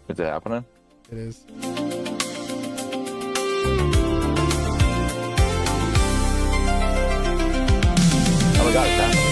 Is it happening? It is. Oh my god, it's happening.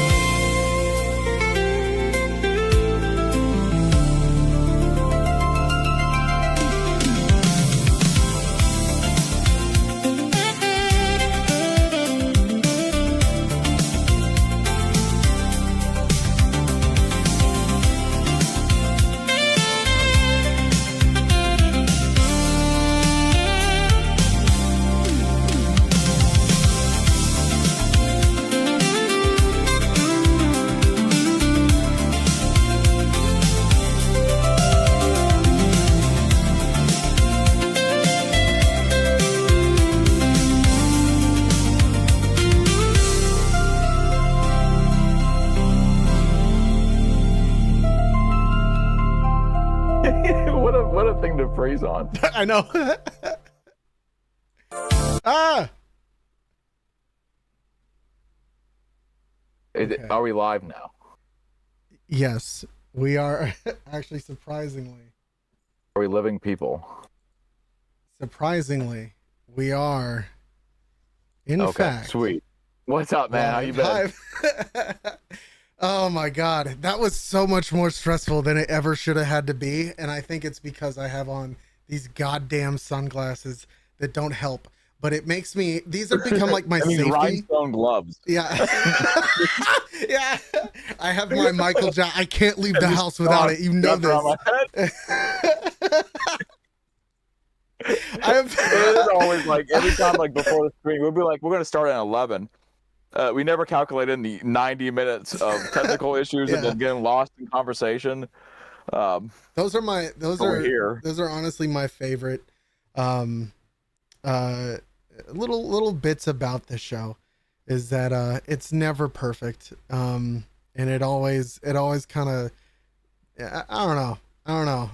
What a thing to freeze on. I know. Ah. Okay. Are we live now? Yes, we are. Actually, surprisingly. Are we living people? Surprisingly, we are. In Okay, fact. sweet. What's up, man? How you been? Oh my god, that was so much more stressful than it ever should have had to be, and I think it's because I have on these goddamn sunglasses that don't help. But it makes me, these have become like my safety. Rhinestone gloves. Yeah. Yeah. I have my Michael Jackson. I can't leave the house without it. You know this. It is always like every time, like before the stream, we'll be like, we're going to start at 11. We never calculated in the 90 minutes of technical issues and then getting lost in conversation. Those are honestly my favorite little bits about the show, is that it's never perfect, and it always kind of, I don't know.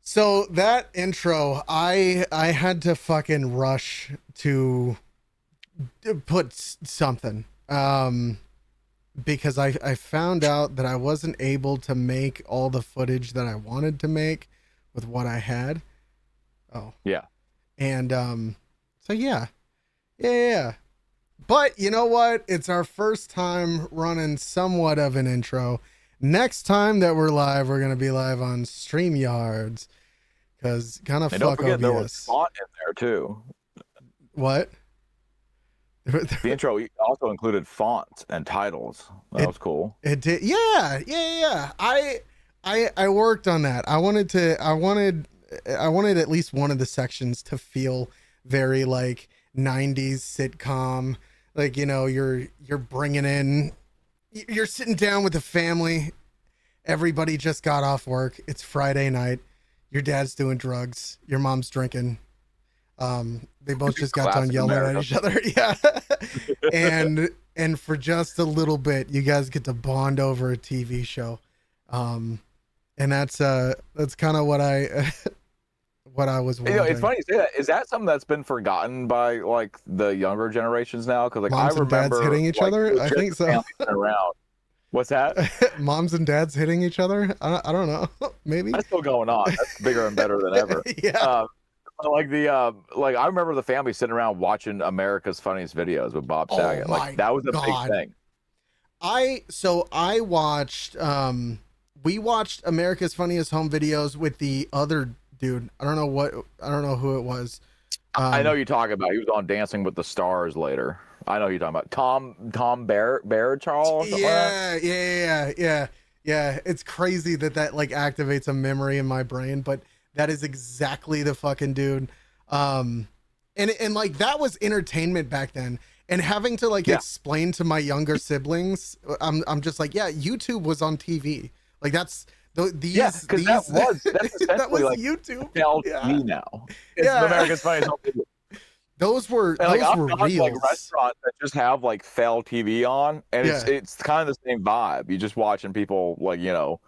So that intro, I had to fucking rush to put something, because I found out that I wasn't able to make all the footage that I wanted to make with what I had. Oh yeah. And so yeah. But you know what? It's our first time running somewhat of an intro. Next time that we're live, we're gonna be live on StreamYards, because kind of fuck don't forget, OBS. there was font in there too. What? The intro also included fonts and titles. That was cool. It did. Yeah. I worked on that. I wanted at least one of the sections to feel very like 90s sitcom. Like, you know, you're bringing in, you're sitting down with the family. Everybody just got off work. It's Friday night. Your dad's doing drugs. Your mom's drinking. They both just got done yelling at each other. Yeah. and for just a little bit, you guys get to bond over a TV show. And that's kind of what I was wondering. You know, it's funny you say that. Is that something that's been forgotten by like the younger generations now? Because like moms I remember and dads hitting each other. I think so. Around. What's that? Moms and dads hitting each other. I don't know. Maybe that's still going on. That's bigger and better than ever. Yeah. Like I remember the family sitting around watching America's Funniest Videos with Bob Saget. Oh like that was a big thing. I watched we watched America's Funniest Home Videos with the other dude. I don't know who it was. I know you're talking about. He was on Dancing with the Stars later. I know who you're talking about. Tom Baerchal. Yeah. It's crazy that like activates a memory in my brain, but that is exactly the fucking dude. And like that was entertainment back then. And having to like explain to my younger siblings, I'm just like, yeah, YouTube was on TV. Like that's these. That's essentially that was like YouTube. TV now. It's America's Funniest Home Videos. Those were reels. Like restaurants that just have like fell TV on, and it's kind of the same vibe. You're just watching people like, you know,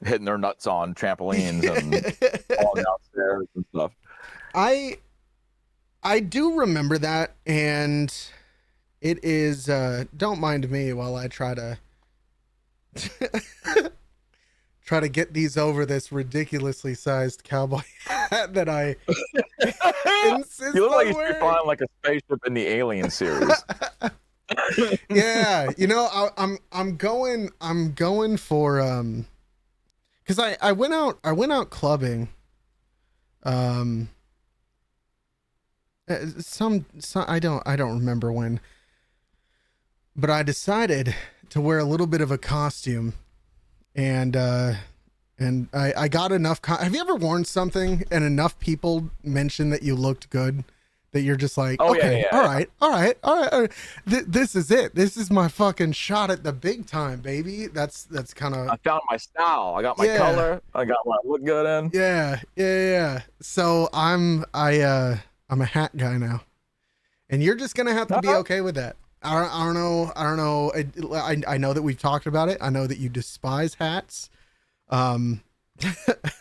hitting their nuts on trampolines and falling downstairs and stuff. I do remember that, and it is don't mind me while I try try to get these over this ridiculously sized cowboy hat that I insist You look like on you're wearing. flying like a spaceship in the Alien series. Yeah, you know, I'm going for because I went out clubbing some I don't remember when, but I decided to wear a little bit of a costume, and I got enough have you ever worn something and enough people mentioned that you looked good that you're just like, Oh, okay, yeah. all right. This is it. This is my fucking shot at the big time, baby. That's kind of. I found my style. I got my color. I got what I look good in. Yeah. So I'm a hat guy now, and you're just gonna have to be okay with that. I don't know. I know that we've talked about it. I know that you despise hats.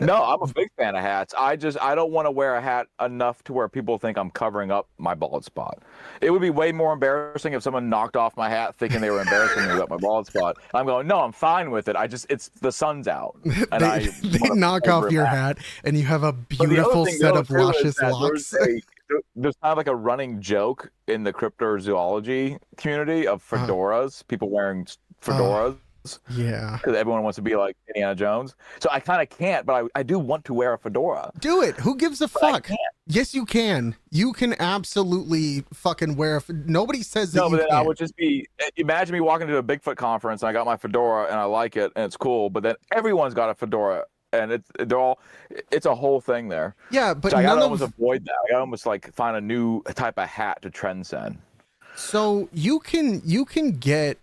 No, I'm a big fan of hats. I don't want to wear a hat enough to where people think I'm covering up my bald spot. It would be way more embarrassing if someone knocked off my hat thinking they were embarrassing me about my bald spot. I'm going, no, I'm fine with it. It's the sun's out. And they knock off your hat and you have a beautiful set of luscious locks. There's kind of like a running joke in the cryptozoology community of fedoras, people wearing fedoras. Yeah, because everyone wants to be like Indiana Jones. So I kind of can't, but I do want to wear a fedora. Do it. Who gives a fuck? Yes, you can. You can absolutely fucking wear a. Nobody says that. No, but then I would just be. Imagine me walking to a Bigfoot conference and I got my fedora and I like it and it's cool, but then everyone's got a fedora and it's a whole thing there. Yeah, but so I gotta almost avoid that. I gotta almost like find a new type of hat to transcend. So you can get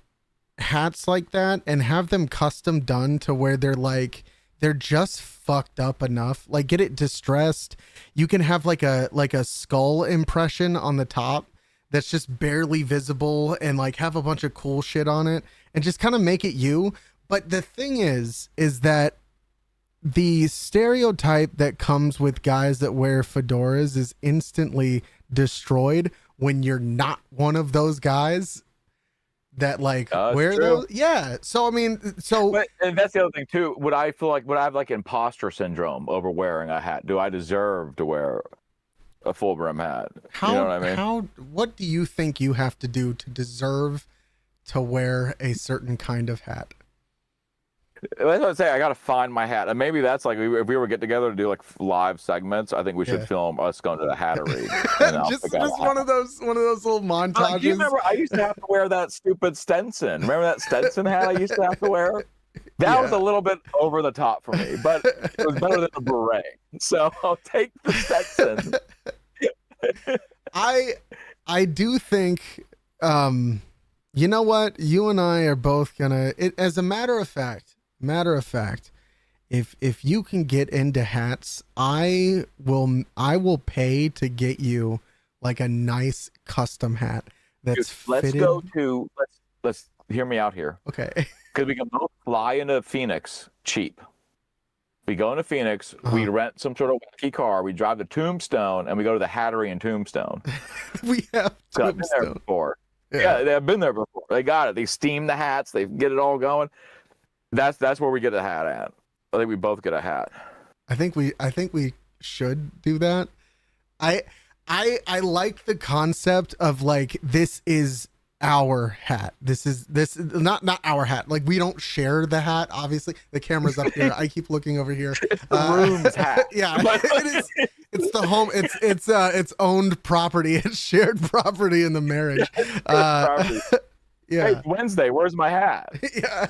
hats like that and have them custom done to where they're just fucked up enough, like get it distressed. You can have like a skull impression on the top that's just barely visible and like have a bunch of cool shit on it and just kind of make it you. But the thing is that the stereotype that comes with guys that wear fedoras is instantly destroyed when you're not one of those guys that like wear those. Yeah. So I mean, and that's the other thing too. Would I have like imposter syndrome over wearing a hat? Do I deserve to wear a full brim hat? You know what I mean? What do you think you have to do to deserve to wear a certain kind of hat? That's what I say. I gotta find my hat, and maybe that's like if we were get together to do like live segments. I think we should film us going to the hattery. just one of those little montages. Do you remember? I used to have to wear that stupid Stetson. Remember that Stetson hat I used to have to wear? That was a little bit over the top for me, but it was better than a beret. So I'll take the Stetson. I do think, you know what? You and I are both gonna. As a matter of fact, if you can get into hats, I will pay to get you like a nice custom hat that's fitted. Let's hear me out here. Okay. Because we can both fly into Phoenix cheap. We go into Phoenix, we rent some sort of wacky car, we drive to Tombstone, and we go to the Hattery in Tombstone. We have Tombstone. I've been there before. Yeah, they've been there before. They got it. They steam the hats. They get it all going. That's where we get a hat at. I think we both get a hat. I think we should do that. I like the concept of like, this is our hat. This is not our hat. Like, we don't share the hat. Obviously, the camera's up here. I keep looking over here. It's the room's hat. Yeah, it is. It's the home. It's owned property. It's shared property in the marriage. Yeah. Hey, Wednesday. Where's my hat? Yeah.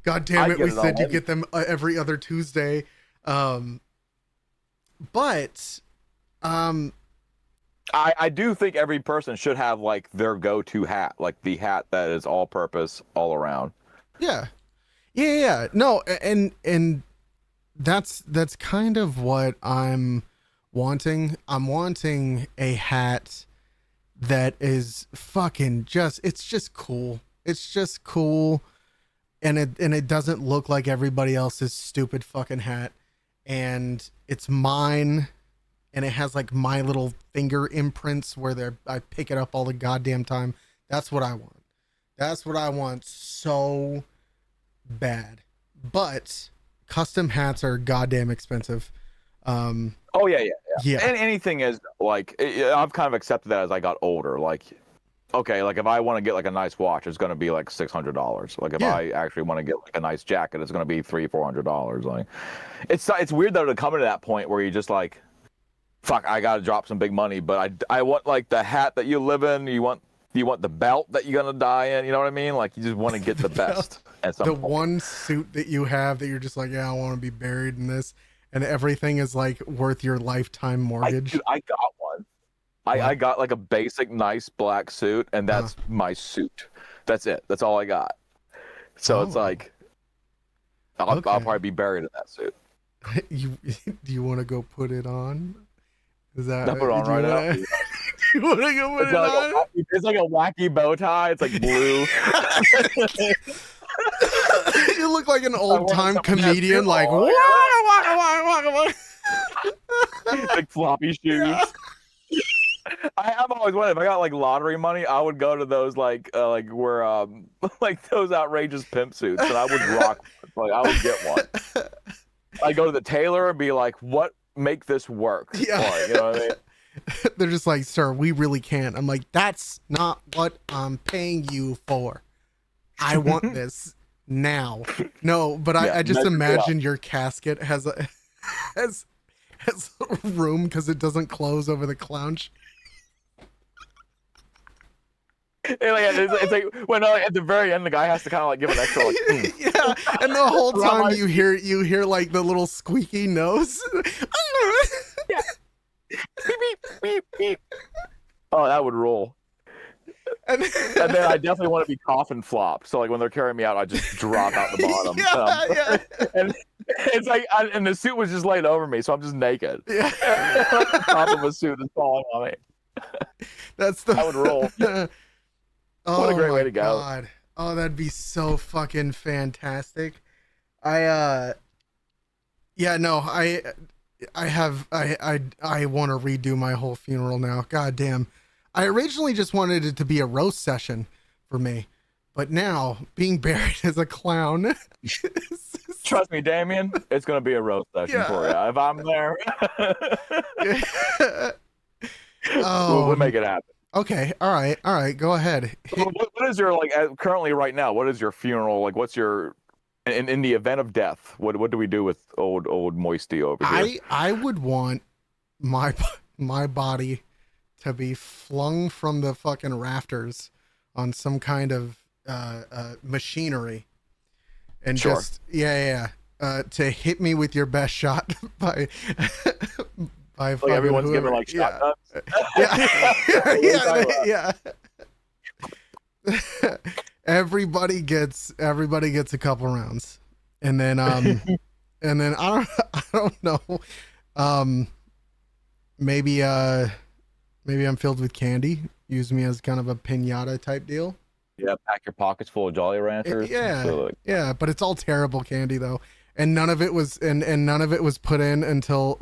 God damn it! We said you get them every other Tuesday. But I do think every person should have like their go-to hat, like the hat that is all-purpose, all around. Yeah. No, and that's kind of what I'm wanting. I'm wanting a hat that is fucking it's just cool. It's just cool, and it doesn't look like everybody else's stupid fucking hat, and it's mine. And it has like my little finger imprints where I pick it up all the goddamn time. That's what I want. That's what I want so bad. But custom hats are goddamn expensive. Oh yeah, Yeah. And anything is like I've kind of accepted that as I got older. Like, okay, like if I want to get like a nice watch, it's gonna be like $600. Like if Yeah. I actually want to get like a nice jacket, it's gonna be $300-400. Like, it's weird though to come to that point where you just like, fuck, I gotta drop some big money, but I want like the hat that you live in. You want the belt that you're gonna die in. You know what I mean? Like you just want to get the best. At some The point. one suit that you have that you're just like, yeah, I want to be buried in this, and everything is like worth your lifetime mortgage. I got one. I got like a basic nice black suit, and that's my suit. That's it. That's all I got. So it's like I'll probably be buried in that suit. You do you want to go put it on? Is that I'll put it on right now. do you want to go put it on? It's like a wacky bow tie. It's like blue. You look like an old time comedian, like big floppy shoes. Yeah. I've always wanted, if I got like lottery money, I would go to those like where like those outrageous pimp suits, and I would rock one. Like I would get one. I'd go to the tailor and be like, "What make this work?" Yeah. Like, you know what I mean? They're just like, sir, we really can't. I'm like, that's not what I'm paying you for. I want this now. No, but I just imagine your casket has a has room because it doesn't close over the clown. It's like when at the very end the guy has to kind of like give an extra like, Yeah, and the whole time you hear like the little squeaky nose. Yeah. Beep, beep, beep, beep. Oh, that would roll. And then I definitely want to be coffin flop. So like when they're carrying me out, I just drop out the bottom. Yeah. And it's like, and the suit was just laid over me, so I'm just naked. Yeah. The top of a suit is falling on me. I would roll. Oh, what a great way to go. God. Oh, that'd be so fucking fantastic. I want to redo my whole funeral now. God damn. I originally just wanted it to be a roast session for me, but now being buried as a clown. Trust me, Damien, it's going to be a roast session for you. If I'm there, we'll make it happen. Okay. All right. Go ahead. What is your, like, currently right now, what is your funeral? Like, what's your, in the event of death, what do we do with old Moisty over here? I would want my body to be flung from the fucking rafters on some kind of machinery, and just to hit me with your best shot by like everyone's whoever. giving like shotguns. Yeah. Everybody gets a couple rounds, and then I don't know, maybe I'm filled with candy. Use me as kind of a piñata type deal. Yeah, pack your pockets full of Jolly Ranchers. Yeah, but it's all terrible candy though, and none of it was put in until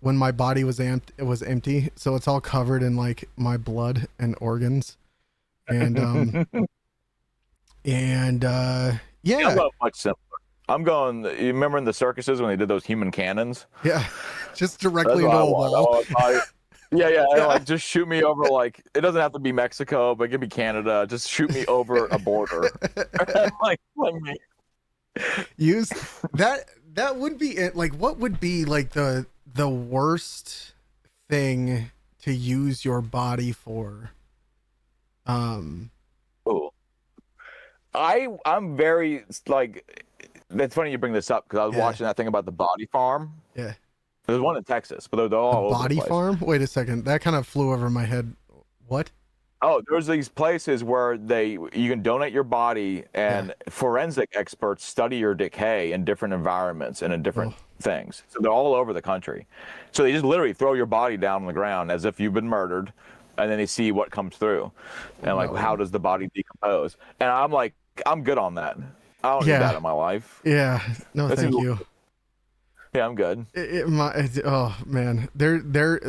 when my body was empty, so it's all covered in like my blood and organs, and yeah. I'm going much simpler. I'm going. You remember in the circuses when they did those human cannons? Yeah, just directly into a wall. Yeah. Like, just shoot me over. Like, it doesn't have to be Mexico, but give me Canada. Just shoot me over a border. Like, let me use that. That would be it. Like, what would be like the worst thing to use your body for? Oh, I'm very like. It's funny you bring this up because I was watching that thing about the body farm. Yeah. There's one in Texas, but they're all over body the place. farm? Wait a second. That kind of flew over my head. What? Oh, there's these places where you can donate your body, and forensic experts study your decay in different environments and in different things. So they're all over the country. So they just literally throw your body down on the ground as if you've been murdered, and then they see what comes through, and like how does the body decompose? And I'm like, I'm good on that. I don't need that in my life. Yeah. No, thank you. Yeah, I'm good. Oh man, they're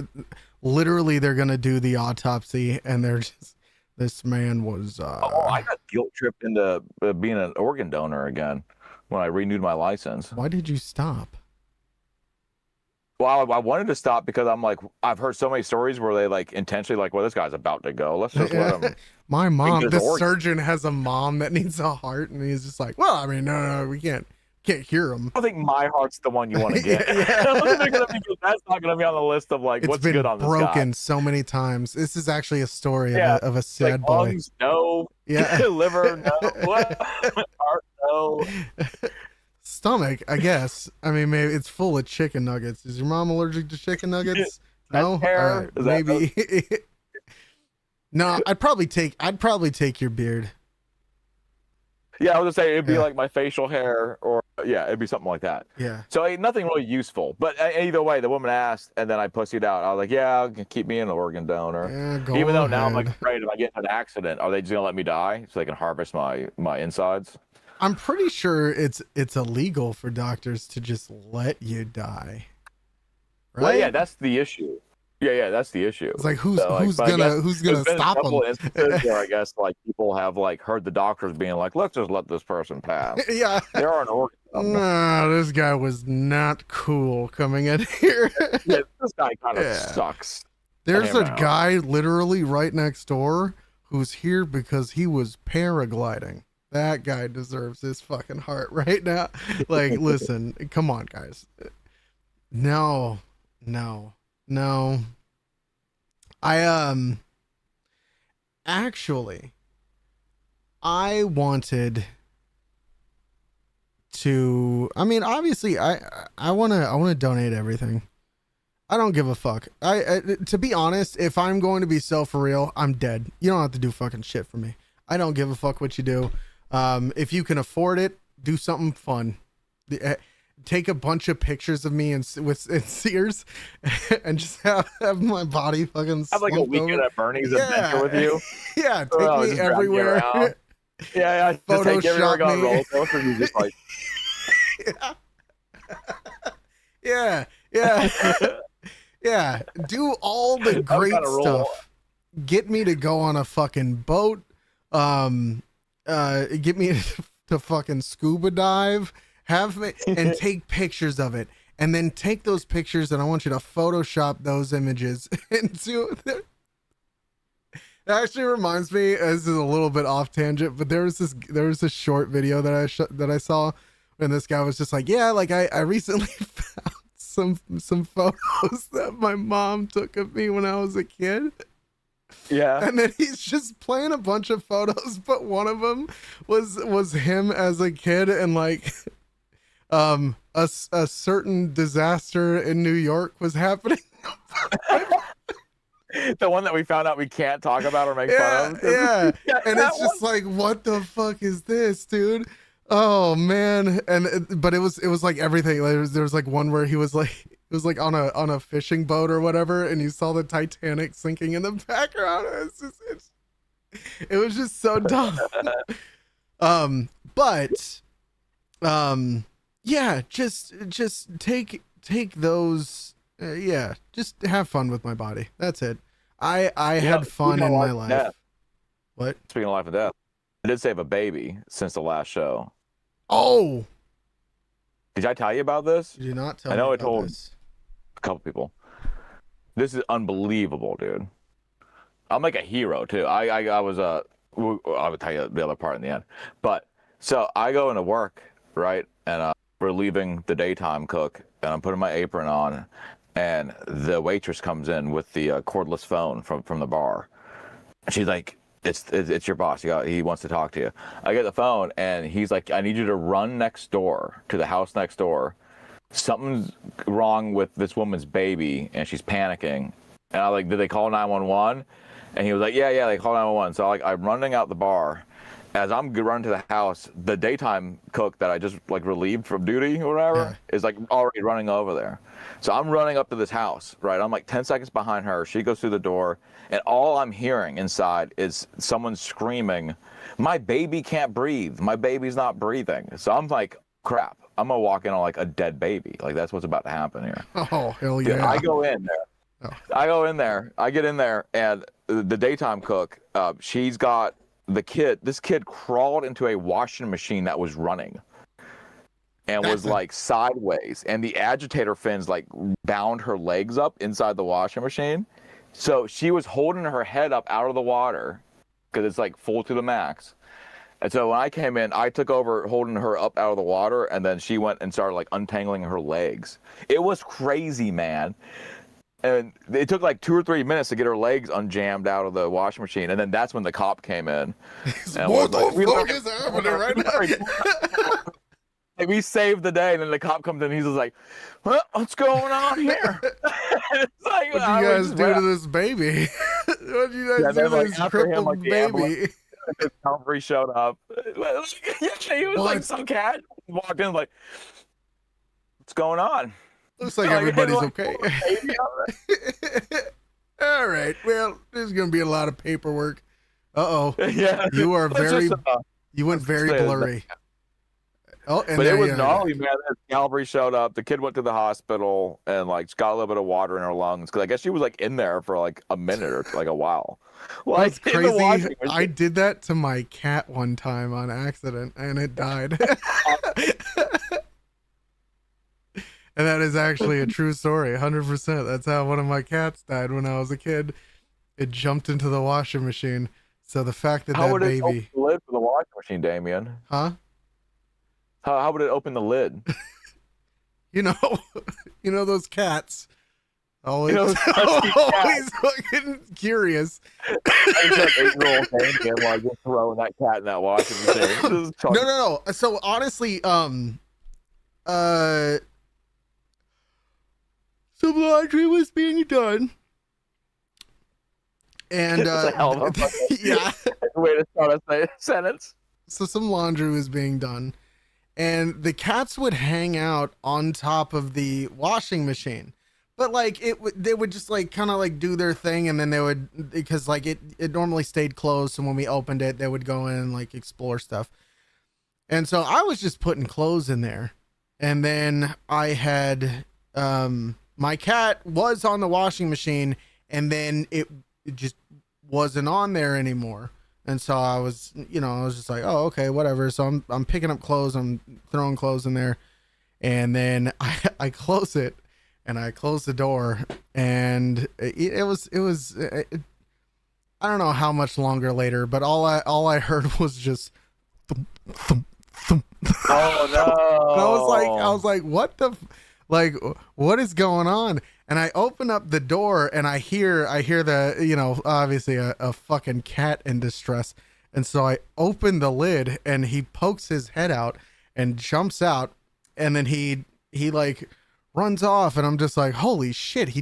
literally they're gonna do the autopsy, and they're just, this man was. I got guilt tripped into being an organ donor again. when I renewed my license. Why did you stop? Well, I wanted to stop because I'm like, I've heard so many stories where they like intentionally like, well, this guy's about to go. Let's just let him. My mom, the surgeon has a mom that needs a heart, and he's just like, well, I mean, no, we can't hear him. I don't think my heart's the one you want to get. That's not going to be on the list of like, what's good on this guy. It's been broken so many times. This is actually a story of a sad like, boy. Lungs, no. Yeah. Liver, no. What? Heart, no. Stomach, I guess. I mean, maybe it's full of chicken nuggets. Is your mom allergic to chicken nuggets? No, hair? Maybe. No, I'd probably take your beard. Yeah, I was gonna say it'd be like my facial hair, or it'd be something like that. Yeah. So nothing really useful. But either way, the woman asked, and then I pussied out. I was like, "Yeah, keep me an organ donor." Yeah, even though now I'm like afraid if I get in an accident, are they just gonna let me die so they can harvest my insides? I'm pretty sure it's illegal for doctors to just let you die. Right? Well, yeah, that's the issue. Yeah, that's the issue. It's like who's gonna stop them? Instances where I guess like people have like heard the doctors being like, let's just let this person pass. Yeah, there are an organ. No, this guy was not cool coming in here. Yeah, this guy kind of sucks. There's a guy literally right next door who's here because he was paragliding. That guy deserves his fucking heart right now. Like, listen, come on, guys. No. Actually, I wanted to, I mean, obviously I want to donate everything. I don't give a fuck. To be honest, if I'm going to be so for real, I'm dead. You don't have to do fucking shit for me. I don't give a fuck what you do. If you can afford it, do something fun. Take a bunch of pictures of me in Sears and just have my body fucking have like a weekend at Bernie's adventure with you. Yeah, take me everywhere. Yeah, Photoshop me. Roller coaster, and you just like yeah. Do all the great stuff. Get me to go on a fucking boat. Get me to fucking scuba dive. Have me and take pictures of it, and then take those pictures, and I want you to Photoshop those images into. That actually reminds me. This is a little bit off tangent, but there was this short video that I saw, and this guy was just like, yeah, like I recently found some photos that my mom took of me when I was a kid. Yeah. And then he's just playing a bunch of photos, but one of them was him as a kid, and like a certain disaster in New York was happening. The one that we found out we can't talk about or make fun of. Yeah. And it's just like, what the fuck is this, dude? Oh man. But it was like everything. There was like one where he was like, it was like on a fishing boat or whatever, and you saw the Titanic sinking in the background. It was just so dumb. Yeah, just take those. Just have fun with my body. That's it. I had fun in my life. What? Speaking of life and death, I did save a baby since the last show. Oh, did I tell you about this? You did not tell me. I know I about told this. a couple people. This is unbelievable, dude. I'm like a hero too. I was I would tell you the other part in the end. But so I go into work, right, and we're leaving the daytime cook, and I'm putting my apron on, and the waitress comes in with the cordless phone from the bar. And she's like, it's your boss. He wants to talk to you. I get the phone, and he's like, I need you to run next door to the house next door. Something's wrong with this woman's baby, and she's panicking. And I like, did they call 911? And he was like, yeah, they called 911. So I'm running out the bar. As I'm running to the house, the daytime cook that I just like relieved from duty or whatever is like already running over there. So I'm running up to this house, right? I'm like 10 seconds behind her. She goes through the door, and all I'm hearing inside is someone screaming, my baby can't breathe. My baby's not breathing. So I'm like, crap, I'm gonna walk in on like a dead baby. Like that's what's about to happen here. Oh, hell yeah. I go in there. I get in there, and the daytime cook, she's got this kid crawled into a washing machine that was running. and was like sideways, and the agitator fins like bound her legs up inside the washing machine. So she was holding her head up out of the water because it's like full to the max. And so when I came in, I took over holding her up out of the water, and then she went and started like untangling her legs. It was crazy, man. And it took like 2 or 3 minutes to get her legs unjammed out of the washing machine, and then that's when the cop came in. What the fuck is happening right now? And we saved the day, and then the cop comes in, and he's just like, "Well, what's going on here?" It's like, What do you guys do to this baby? What do you guys do to this crippled baby? The cavalry showed up. He was like some cat walked in like, "What's going on?" Looks like everybody's okay. All right. Well, there's gonna be a lot of paperwork. Uh-oh. Yeah. You are very. You went very blurry. Oh, and but it was gnarly, man. The cavalry showed up. The kid went to the hospital and like got a little bit of water in her lungs because I guess she was like in there for like a minute or like a while. Well, that's crazy. I did that to my cat one time on accident, and it died. And that is actually a true story, 100%. That's how one of my cats died when I was a kid. It jumped into the washing machine. So the fact that how that baby. How would it open the lid for the washing machine, Damien? Huh? How would it open the lid? you know those cats. Always, always fucking curious. I just like 8-year-old Damien like just throwing that cat in that washing machine. No. So honestly, some laundry was being done. And yeah, way to start a sentence. So some laundry was being done, and the cats would hang out on top of the washing machine. But like they would just like kind of like do their thing, and then they would, because like it normally stayed closed, so when we opened it, they would go in and like explore stuff. And so I was just putting clothes in there, and then I had my cat was on the washing machine, and then it just wasn't on there anymore. And so I was just like, oh, okay, whatever. So I'm picking up clothes, I'm throwing clothes in there, and then I close it, and I close the door, and it was I don't know how much longer later, but all I heard was just thump, thump, thump. Oh no. And I was like, what the what is going on? And I open up the door, and I hear the, obviously a fucking cat in distress. And so I open the lid, and he pokes his head out and jumps out, and then he like runs off, and I'm just like, holy shit, he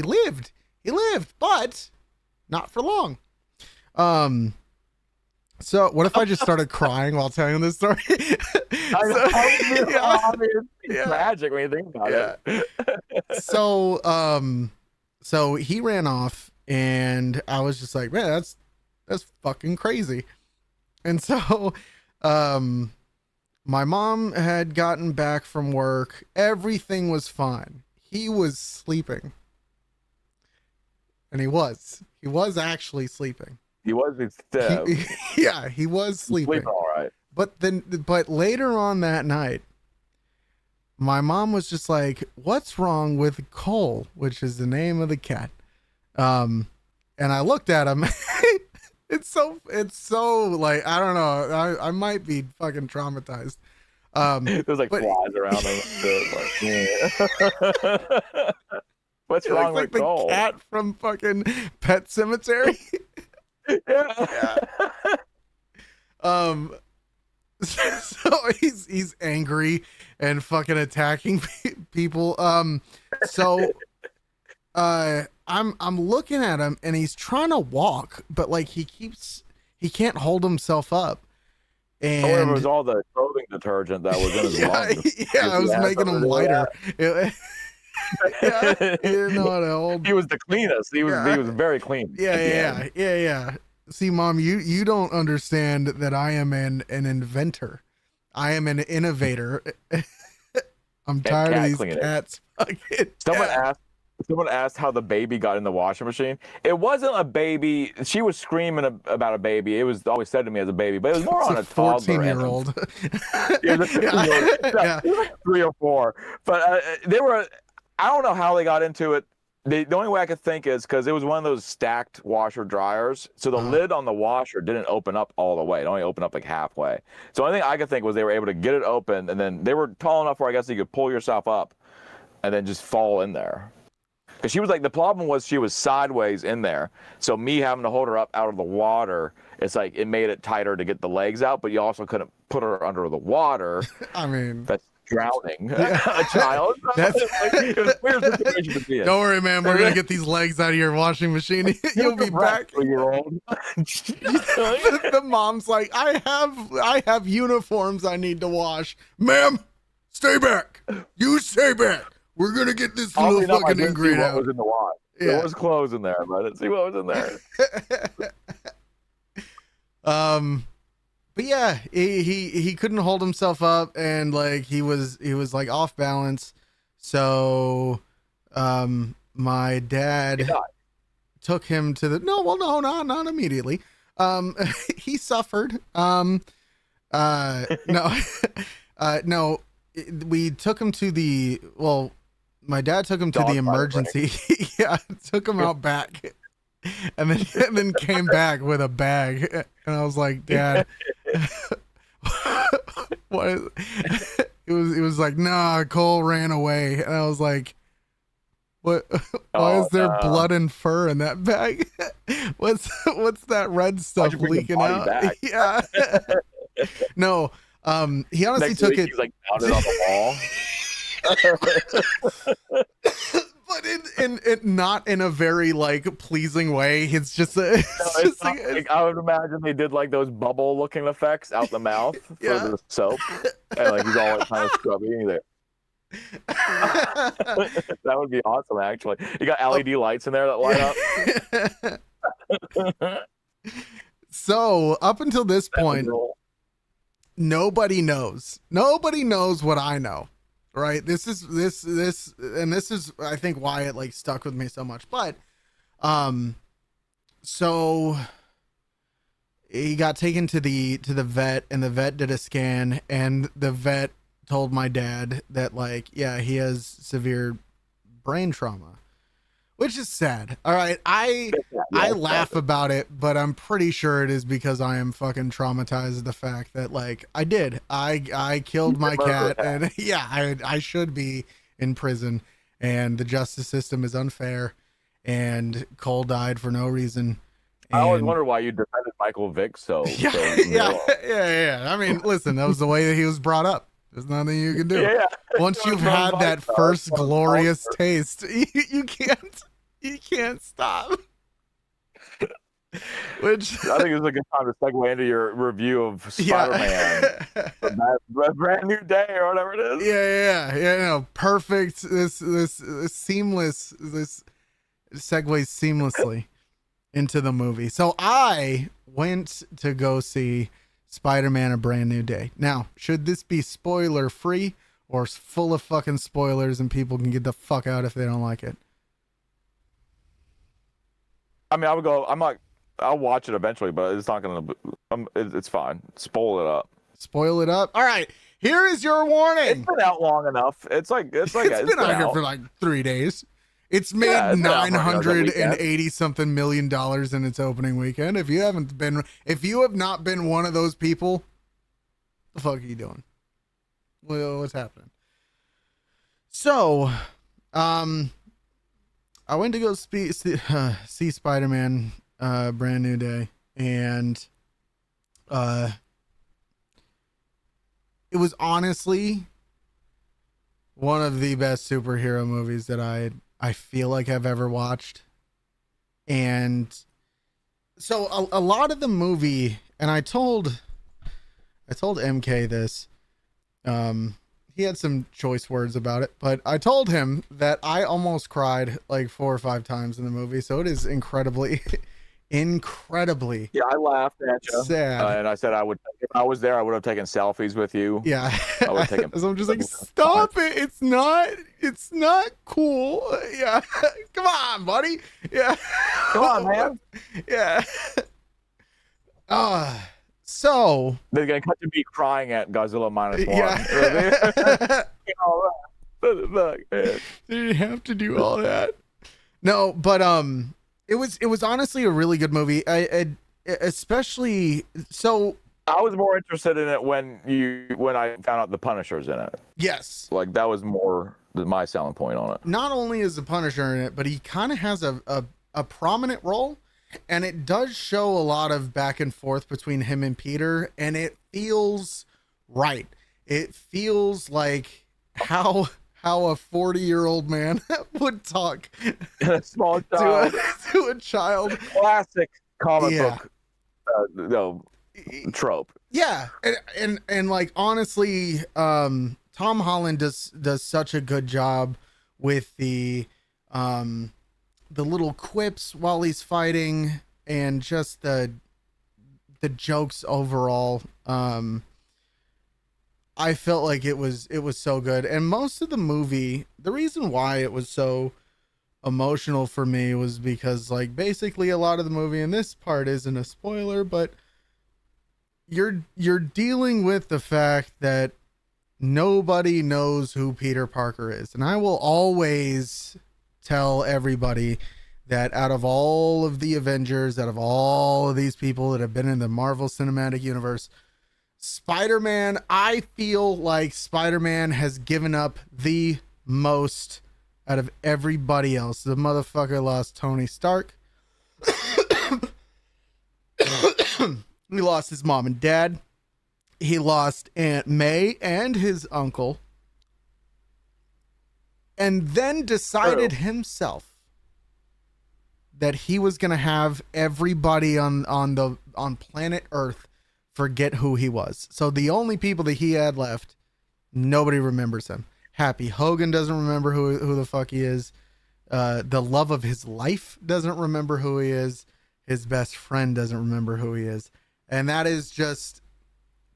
lived, but not for long. So what if I just started crying while telling this story? It's tragic when you think about it. So he ran off, and I was just like, man, that's fucking crazy. And so, my mom had gotten back from work. Everything was fine. He was sleeping, and he was actually sleeping. He was he was sleeping. All right. But later on that night, my mom was just like, what's wrong with Cole, which is the name of the cat. And I looked at him. It's so like, I don't know. I might be fucking traumatized. There's like flies around him. What's wrong with Cole? The cat from fucking Pet Cemetery. Yeah. So he's angry and fucking attacking people. So I'm looking at him, and he's trying to walk, but like he can't hold himself up. And it was all the clothing detergent that was in his lungs. Yeah, I was making him lighter. Yeah, he didn't know how to hold. He was the cleanest. He was very clean. Yeah. See, Mom, you don't understand that I am an inventor. I am an innovator. I'm tired of these cats. Someone asked how the baby got in the washing machine. It wasn't a baby. She was screaming about a baby. It was always said to me as a baby, but it was more It's on a toddler. 14-year-old. It was a 15-year-old. Yeah. It was like 3 or 4. But they were. I don't know how they got into it. The only way I could think is because it was one of those stacked washer dryers. So the lid on the washer didn't open up all the way. It only opened up like halfway. So the only thing I could think was they were able to get it open, and then they were tall enough where I guess you could pull yourself up and then just fall in there. Because she was like, the problem was she was sideways in there. So me having to hold her up out of the water, it's like it made it tighter to get the legs out, but you also couldn't put her under the water. I mean, that's drowning a child. It was a weird situation to be in. Don't worry, man. We're gonna get these legs out of your washing machine. You'll be back. The mom's like, I have uniforms I need to wash. Ma'am, stay back. You stay back. We're gonna get this little fucking ingrate out. What was in the wash? Yeah. There was clothes in there, but I didn't see what was in there. But yeah, he couldn't hold himself up, and like he was like off balance. So my dad took him to the no, not immediately. He suffered. No, we took him to the my dad took him to the emergency. Yeah, took him out back. And then came back with a bag, and I was like, Dad, what is, it was like, nah, Cole ran away. And I was like, what, why is there blood and fur in that bag? what's that red stuff leaking out? Yeah. No, he honestly Next took week, it. He's like pounded on the wall. But in not in a very like pleasing way. It's just I would imagine they did like those bubble looking effects out the mouth for the soap, and like he's all like kind of scrubby. That would be awesome, actually. You got LED lights in there that light up. So up until this point, nobody knows what I know. Right. This is I think why it like stuck with me so much. But so he got taken to the vet, and the vet did a scan, and the vet told my dad that like, yeah, he has severe brain trauma, which is sad. All right. I laugh about it, but I'm pretty sure it is because I am fucking traumatized at the fact that like I killed my cat, and yeah, I should be in prison, and the justice system is unfair, and Cole died for no reason. And I always wonder why you defended Michael Vick so yeah. I mean, listen, that was the way that he was brought up. There's nothing you can do. Yeah. Once you've had that first glorious taste, you can't stop. Which I think it's a good time to segue into your review of Spiderman, that brand new day or whatever it is. Yeah. No, perfect. This seamless. This segues seamlessly into the movie. So I went to go see Spider-Man: A Brand New Day. Now, should this be spoiler free or full of fucking spoilers and people can get the fuck out if they don't like it? I mean, I'll watch it eventually, but it's not gonna. It's fine. Spoil it up. Spoil it up. All right. Here is your warning. It's been out long enough. It's been out here for like 3 days. It's made $980 something million in its opening weekend. If you have not been one of those people, the fuck are you doing? Well, what's happening? So, I went to go see Spider-Man, Brand New Day, and it was honestly one of the best superhero movies that I feel like I've ever watched. And so a lot of the movie, and I told MK this, he had some choice words about it, but I told him that I almost cried like 4 or 5 times in the movie. So it is incredibly incredibly Yeah, I laughed at you, sad. and I said I would. If I was there, I would have taken selfies with you. Yeah. I would have taken. So I'm just like, stop it. It's not cool. Yeah. Come on, buddy. Yeah. Come on, man. Yeah. So They're gonna cut to me crying at Godzilla -1. yeah. Look, man. They didn't have to do all that. No, but it was honestly a really good movie. I especially so I was more interested in it when I found out the Punisher's in it. yes. Like that was more my selling point on it. Not only is the Punisher in it, but he kind of has a prominent role, and it does show a lot of back and forth between him and Peter, and it feels right. It feels like how a 40-year-old man would talk A small child. to a child. Classic comic Yeah. book trope. Yeah, and like honestly, Tom Holland does such a good job with the little quips while he's fighting and just the jokes overall. I felt like it was so good, and most of the movie, the reason why it was so emotional for me was because like basically a lot of the movie, and this part isn't a spoiler, but you're dealing with the fact that nobody knows who Peter Parker is. And I will always tell everybody that out of all of the Avengers, out of all of these people that have been in the Marvel Cinematic Universe, Spider-Man, I feel like Spider-Man has given up the most out of everybody else. The motherfucker lost Tony Stark. He lost his mom and dad. He lost Aunt May and his uncle. And then decided himself that he was going to have everybody on planet Earth forget who he was. So the only people that he had left, nobody remembers him. Happy Hogan doesn't remember who the fuck he is. The love of his life doesn't remember who he is. His best friend doesn't remember who he is. And that is just,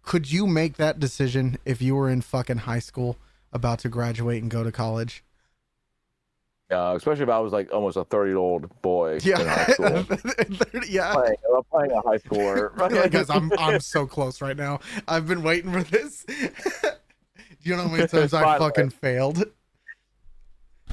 could you make that decision if you were in fucking high school about to graduate and go to college? Especially if I was like almost a 30-year-old boy Yeah. in high school. Yeah. Playing a high schooler. Because I'm so close right now. I've been waiting for this. Do you know how many times I fucking failed?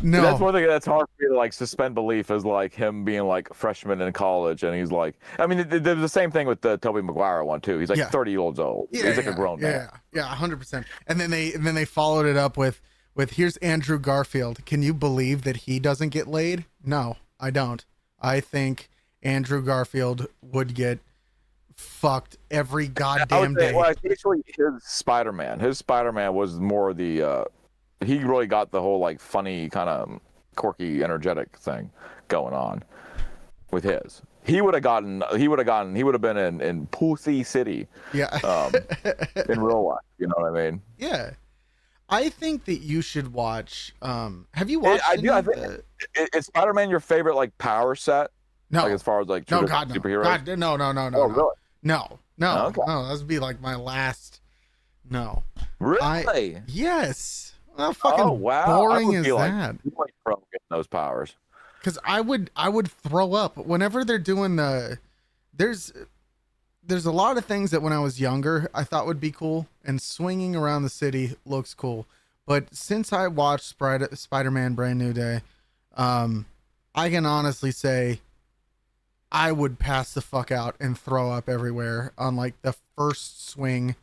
No. That's one thing that's hard for me to like suspend belief is like him being like a freshman in college, and he's like, I mean, there's the same thing with the Tobey Maguire one too. He's like 30 years old. Yeah, he's like a grown man. Yeah, 100%. And then they followed it up with here's Andrew Garfield. Can you believe that he doesn't get laid? No, I don't. I think Andrew Garfield would get fucked every goddamn day. Well, especially his Spider-Man. His Spider-Man was more the he really got the whole like funny kind of quirky, energetic thing going on with his. He would have been in Pussy City. Yeah. In real life, you know what I mean? Yeah. I think that you should watch. Have you watched? I think is Spider-Man your favorite like power set? No. Like as far as like superheroes? God, no. Oh, really? No. Okay. No, that would be like my last. No. Really? Yes. How fucking boring is that? You like pro getting those powers. Because I would throw up whenever they're doing there's a lot of things that when I was younger I thought would be cool, and swinging around the city looks cool. But since I watched Spider-Man Brand New Day, I can honestly say I would pass the fuck out and throw up everywhere on like the first swing.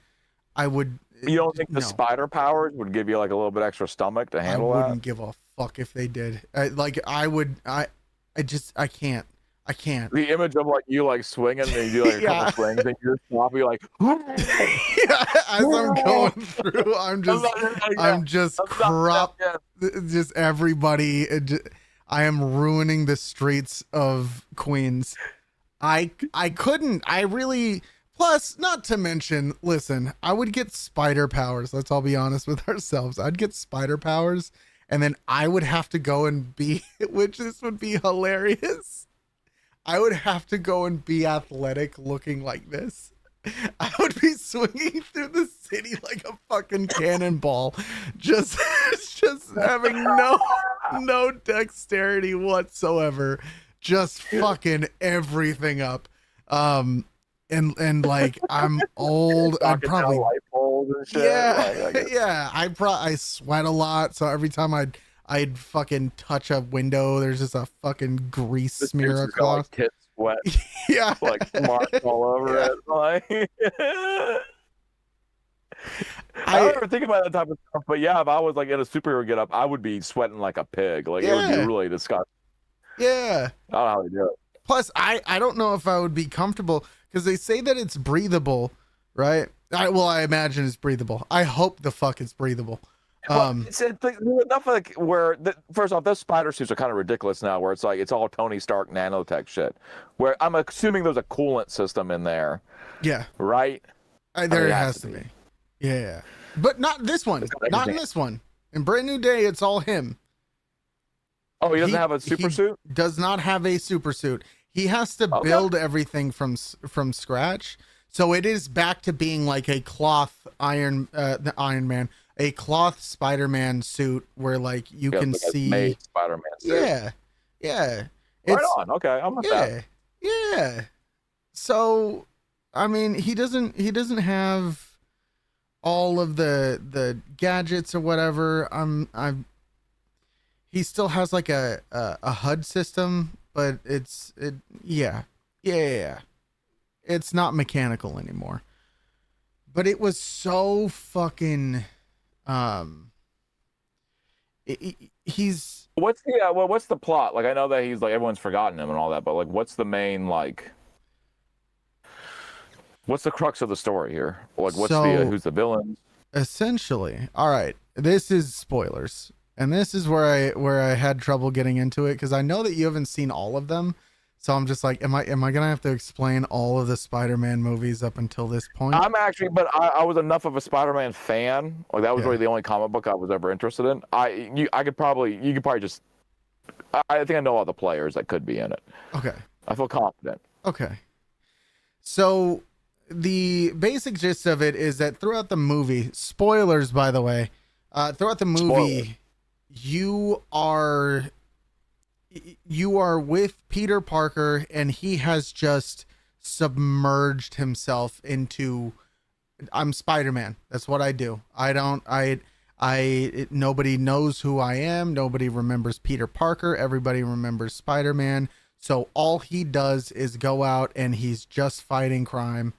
I would. You don't think the spider powers would give you like a little bit extra stomach to handle that? I wouldn't give a fuck if they did. I can't. The image of like you like swinging and you do like a couple swings and you just stop, you're like, yeah, as I'm going through, I'm just everybody. I am ruining the streets of Queens. I couldn't. I really. Plus, not to mention, listen, I would get spider powers. Let's all be honest with ourselves. I'd get spider powers, and then I would have to go and be, which this would be hilarious. I would have to go and be athletic looking like this. I would be swinging through the city like a fucking cannonball, just just having no dexterity whatsoever, just fucking everything up. And like I'm old, I'd probably light bulbs and shit. yeah, Like, yeah. I sweat a lot, so every time I'd fucking touch a window, there's just a fucking grease this smear dude's got, across. like, tit sweat, Yeah, like marks all over Yeah. it. Like, I I don't ever think about that type of stuff. But yeah, if I was like in a superhero get up, I would be sweating like a pig. Like it would be yeah, really disgusting. yeah. I don't know how they do it. Plus, I don't know if I would be comfortable because they say that it's breathable, right? I imagine it's breathable. I hope the fuck it's breathable. Well, it's enough like where first off, those spider suits are kind of ridiculous now, where it's like it's all Tony Stark nanotech shit. Where I'm assuming there's a coolant system in there, Yeah, right? there it it has has to to be. be. Yeah, but not this one. It's got Not in everything. this one. In Brand New Day, it's all him. Oh, he doesn't have a super he suit? Does not have a super suit. He has to Okay. build everything from scratch. So it is back to being like a cloth the Iron Man, a cloth Spider-Man suit where like you can like a see. made Spider-Man suit. Yeah, yeah. Right on. Okay, I'm with that. Yeah. So, I mean, he doesn't have all of the gadgets or whatever. He still has like a HUD system, but yeah. It's not mechanical anymore. But it was so fucking he's What's the plot? Like I know that he's like everyone's forgotten him and all that, but like what's the main like what's the crux of the story here? Like what's the who's the villain? essentially, all right, this is spoilers. And this is where I had trouble getting into it because I know that you haven't seen all of them. So I'm just like, am I gonna have to explain all of the Spider-Man movies up until this point? I'm actually, but I was enough of a Spider-Man fan. Like that was Yeah. really the only comic book I was ever interested in. You could probably just. I think I know all the players that could be in it. Okay. I feel confident. Okay. So the basic gist of it is that throughout the movie, spoilers by the way, throughout the movie, you are with Peter Parker and he has just submerged himself into I'm Spider-Man. That's what I do. Nobody knows who I am. Nobody remembers Peter Parker. Everybody remembers Spider-Man. So all he does is go out and he's just fighting crime,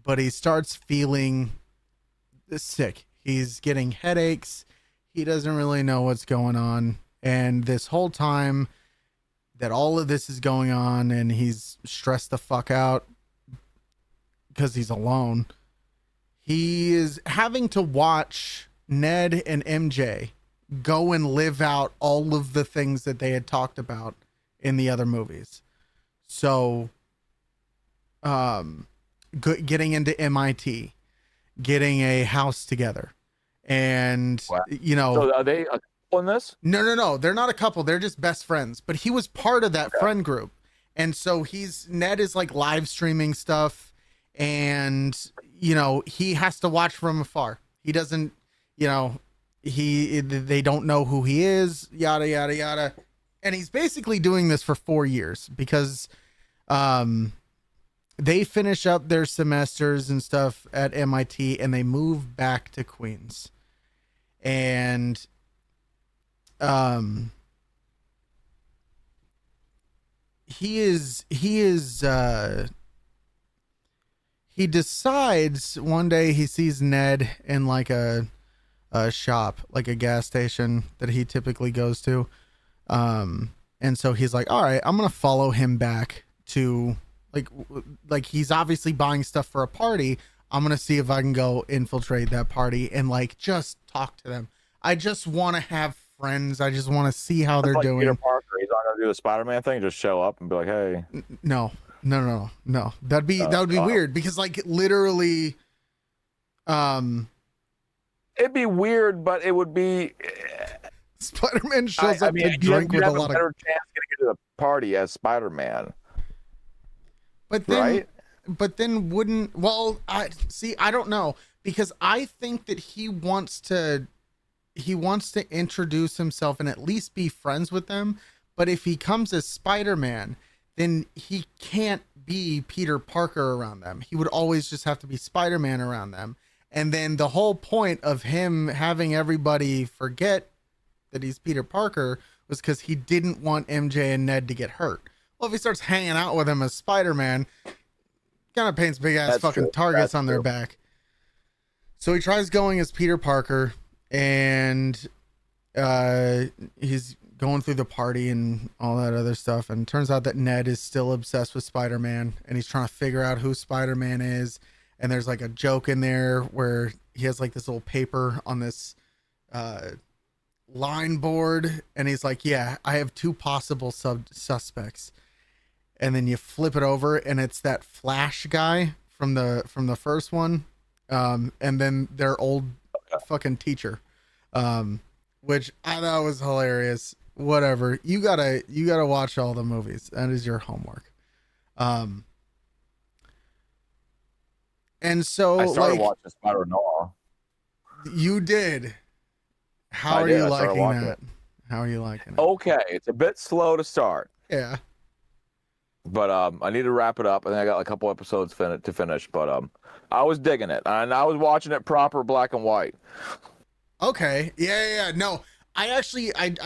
but he starts feeling sick. He's getting headaches. He doesn't really know what's going on. And this whole time that all of this is going on and he's stressed the fuck out because he's alone, he is having to watch Ned and MJ go and live out all of the things that they had talked about in the other movies. So, getting into MIT, getting a house together, and Wow. you know, So are they a couple in this? no, they're not a couple. They're just best friends. But he was part of that friend group, and so Ned is like live streaming stuff, and you know he has to watch from afar. He doesn't, you know, they don't know who he is. Yada yada yada, and he's basically doing this for 4 years because, they finish up their semesters and stuff at MIT and they move back to Queens. And he decides one day he sees Ned in like a shop, like a gas station that he typically goes to. And so he's like, all right, I'm going to follow him back to like he's obviously buying stuff for a party. I'm going to see if I can go infiltrate that party and like just talk to them. I just want to have friends. I just want to see how they're Like doing. Peter Parker, he's not gonna do the Spider-Man thing. Just show up and be like, "Hey." No. That'd be weird because like literally, It'd be weird, but it would be. Spider-Man shows up to you drink with a have lot better of. chance getting into the party as Spider-Man. But then, right? but then wouldn't, well, I don't know, because I think that he wants to introduce himself and at least be friends with them. But if he comes as Spider-Man, then he can't be Peter Parker around them. He would always just have to be Spider-Man around them. And then the whole point of him having everybody forget that he's Peter Parker was because he didn't want MJ and Ned to get hurt. Well, if he starts hanging out with him as Spider-Man, kind of paints big ass fucking targets on their back. So he tries going as Peter Parker, and he's going through the party and all that other stuff. And it turns out that Ned is still obsessed with Spider-Man, and he's trying to figure out who Spider-Man is. And there's like a joke in there where he has like this little paper on this line board, and he's like, yeah, I have two possible suspects. And then you flip it over, and it's that Flash guy from the first one, and then their old fucking teacher, which I thought was hilarious. Whatever, you gotta watch all the movies. That is your homework. And so I started watching Spider-Noir. You did. How are you liking that? How are you liking it? Okay, it's a bit slow to start. Yeah. But I need to wrap it up, and I got a couple episodes to finish. But I was digging it, and I was watching it proper black and white. Okay. Yeah. No, I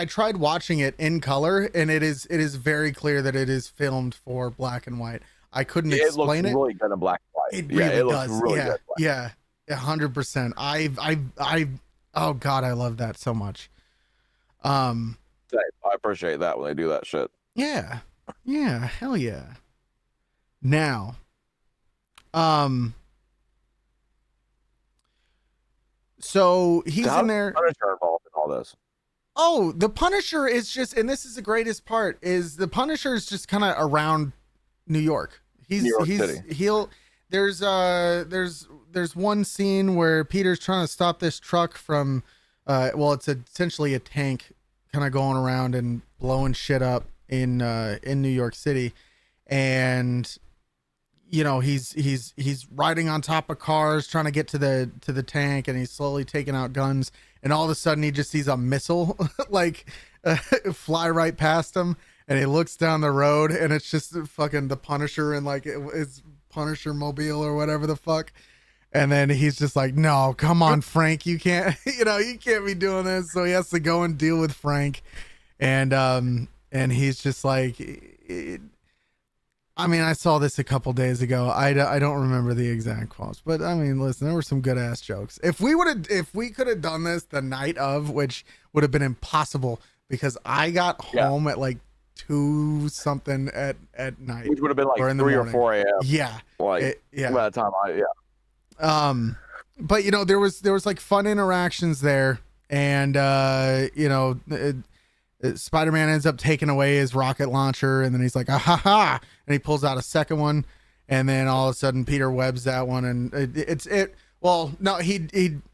tried watching it in color, and it is very clear that it is filmed for black and white. I couldn't explain it. It looks really good in black and white. It really does. Looks really good. Yeah. 100%. Oh God, I love that so much. I appreciate that when they do that shit. Yeah. Hell yeah. Now, so he's in there. Punisher involved in all this. Oh, the Punisher is just, and this is the greatest part, is the Punisher is just kind of around New York. New York City. There's one scene where Peter's trying to stop this truck from, it's essentially a tank kind of going around and blowing shit up in New York City, and he's riding on top of cars trying to get to the tank, and he's slowly taking out guns, and all of a sudden he just sees a missile fly right past him, and he looks down the road, and it's just fucking the Punisher and like it's Punisher mobile or whatever the fuck. And then he's just like, no, come on, Frank, you can't, you can't be doing this. So he has to go and deal with Frank. And he's just like, I saw this a couple days ago. I don't remember the exact quotes, but I mean, listen, there were some good ass jokes. If we could have done this the night of, which would have been impossible because I got home at like 2 something at night, which would have been like 3 or 4 a.m. Yeah. By the time but there was like fun interactions there, and Spider-Man ends up taking away his rocket launcher, and then he's like, ah ha ha, and he pulls out a second one, and then all of a sudden Peter webs that one, and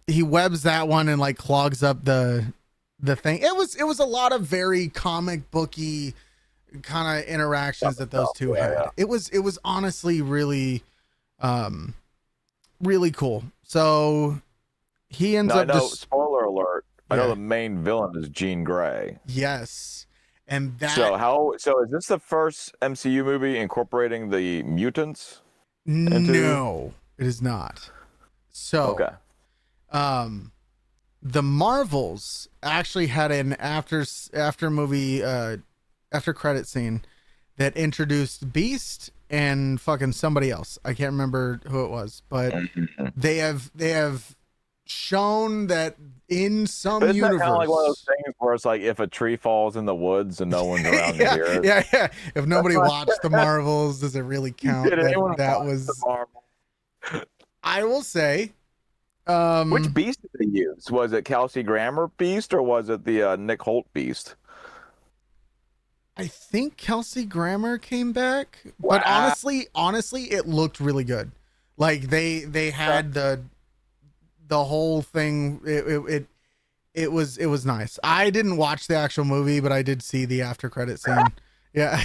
he webs that one and like clogs up the thing. It was a lot of very comic booky kind of interactions that those two had. Yeah. It was honestly really really cool. So he ends up spoiler alert. I know the main villain is Jean Grey. Yes. And that So is this the first MCU movie incorporating the mutants? No, it is not. So the Marvels actually had an after movie after credit scene that introduced Beast and fucking somebody else. I can't remember who it was, but they have shown that in some universe. Isn't that kind of like one of those things where it's like if a tree falls in the woods and no one's around to hear it? Yeah. If nobody watched the Marvels, does it really count? That was the Marvel? I will say. Which Beast did they use? Was it Kelsey Grammer Beast or was it the Nick Holt Beast? I think Kelsey Grammer came back, but honestly, it looked really good. Like they had the whole thing. It was nice. I didn't watch the actual movie, but I did see the after credit scene, Yeah.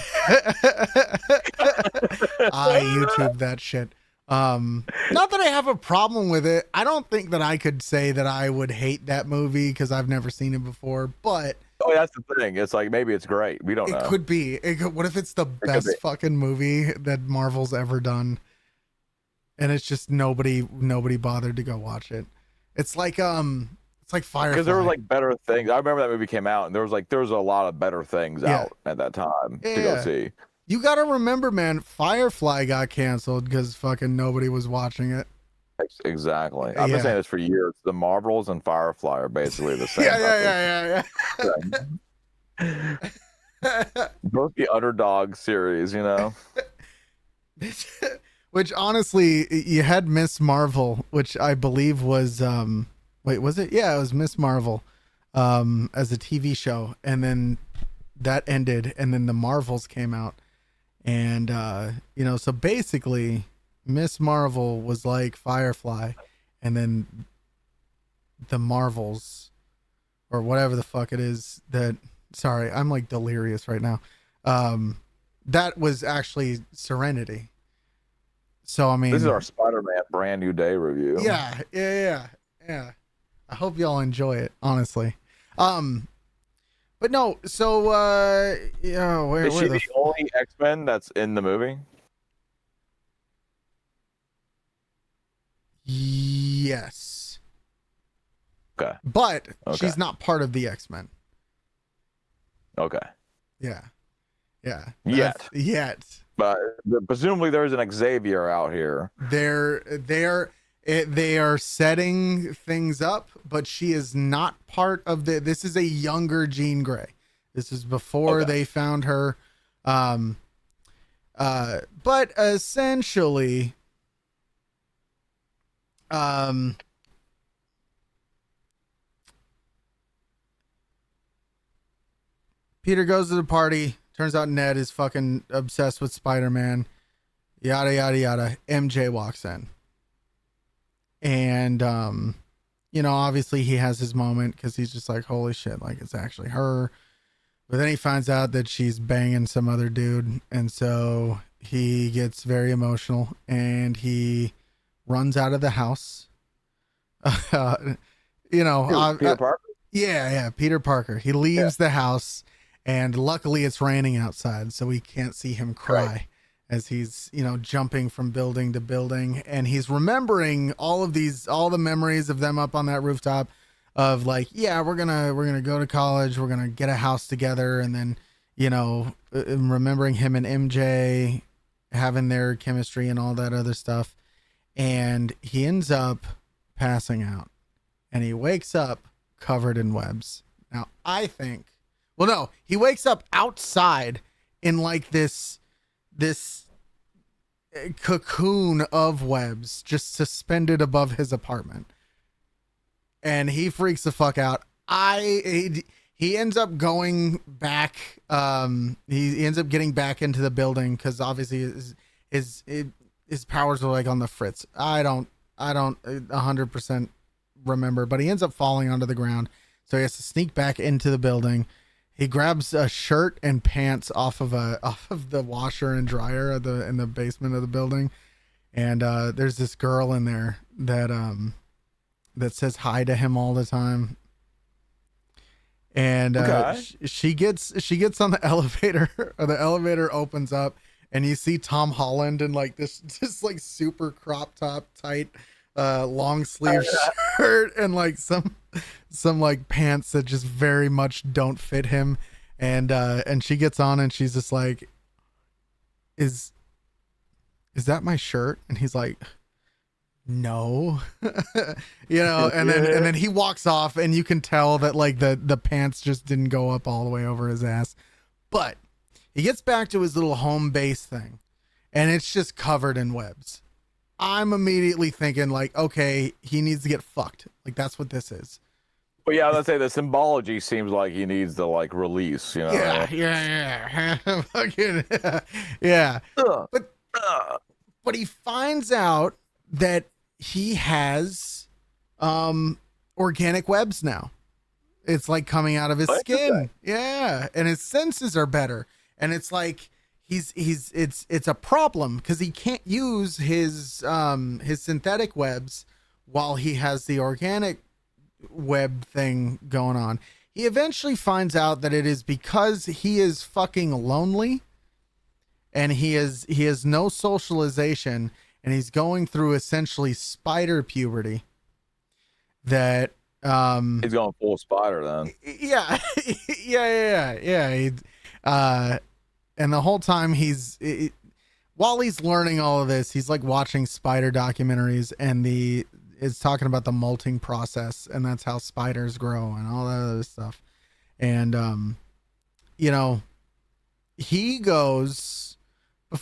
I YouTube that shit. Not that I have a problem with it. I don't think that I could say that I would hate that movie because I've never seen it before, but Oh, that's the thing. It's like maybe it's great. We don't it know. could be. What if it's the It could be. best fucking movie that Marvel's ever done? And it's just nobody bothered to go watch it. It's like Firefly. Because there were like better things. I remember that movie came out, and there was a lot of better things Yeah. out at that time to Yeah. go see. You gotta remember, man, Firefly got canceled because fucking nobody was watching it. Exactly. I've Yeah. been saying this for years. The Marvels and Firefly are basically the same. Yeah. Both the underdog series, you know. Which honestly, you had Miss Marvel, which I believe was wait, was it? Yeah, it was Miss Marvel as a TV show, and then that ended, and then the Marvels came out. And so basically Miss Marvel was like Firefly, and then the Marvels, or whatever the fuck it is, that sorry, I'm like delirious right now. That was actually Serenity. So I mean, This is our Spider-Man brand new day review. yeah. I hope y'all enjoy it, honestly. But no, so where Is she the the only X-Men that's in the movie? yes. Okay. But Okay. she's not part of the X-Men. Okay. Yeah. Yet. Yet. But presumably there's an Xavier out here. They are setting things up, but she is not part of this is a younger Jean Grey. This is before they found her. But essentially, Peter goes to the party. Turns out Ned is fucking obsessed with Spider-Man. Yada, yada, yada. MJ walks in. And, obviously he has his moment because he's just like, holy shit, like it's actually her. But then he finds out that she's banging some other dude. And so he gets very emotional and he runs out of the house. Peter Parker? Yeah, Peter Parker. He leaves the house, and luckily it's raining outside, so we can't see him cry as he's, jumping from building to building, and he's remembering all the memories of them up on that rooftop of like, yeah, we're gonna go to college, we're gonna get a house together, and then, remembering him and MJ having their chemistry and all that other stuff, and he ends up passing out, and he wakes up covered in webs. Now, I think, well, no, he wakes up outside in like this cocoon of webs just suspended above his apartment. And he freaks the fuck out. He ends up going back. He ends up getting back into the building because obviously his powers are like on the fritz. I don't 100% remember, but he ends up falling onto the ground, so he has to sneak back into the building. He grabs a shirt and pants off of the washer and dryer in the basement of the building, and there's this girl in there that says hi to him all the time, and she gets on the elevator, or the elevator opens up, and you see Tom Holland in like this like super crop top tight long sleeve shirt and like some like pants that just very much don't fit him, and she gets on and she's just like, is that my shirt? And he's like, no. And then he walks off, and you can tell that like the pants just didn't go up all the way over his ass. But he gets back to his little home base thing, and it's just covered in webs. I'm immediately thinking like, okay, he needs to get fucked. Like that's what this is. But yeah, let's say the symbology seems like he needs to like release, Yeah. Fucking, yeah. But he finds out that he has organic webs now. It's like coming out of his skin. Yeah. And his senses are better. And it's like it's a problem because he can't use his synthetic webs while he has the organic web thing going on. He eventually finds out that it is because he is fucking lonely and he has no socialization and he's going through essentially spider puberty that he's going full spider then. Yeah. And the whole time while he's learning all of this, he's like watching spider documentaries, and it's talking about the molting process, and that's how spiders grow and all that other stuff. And he goes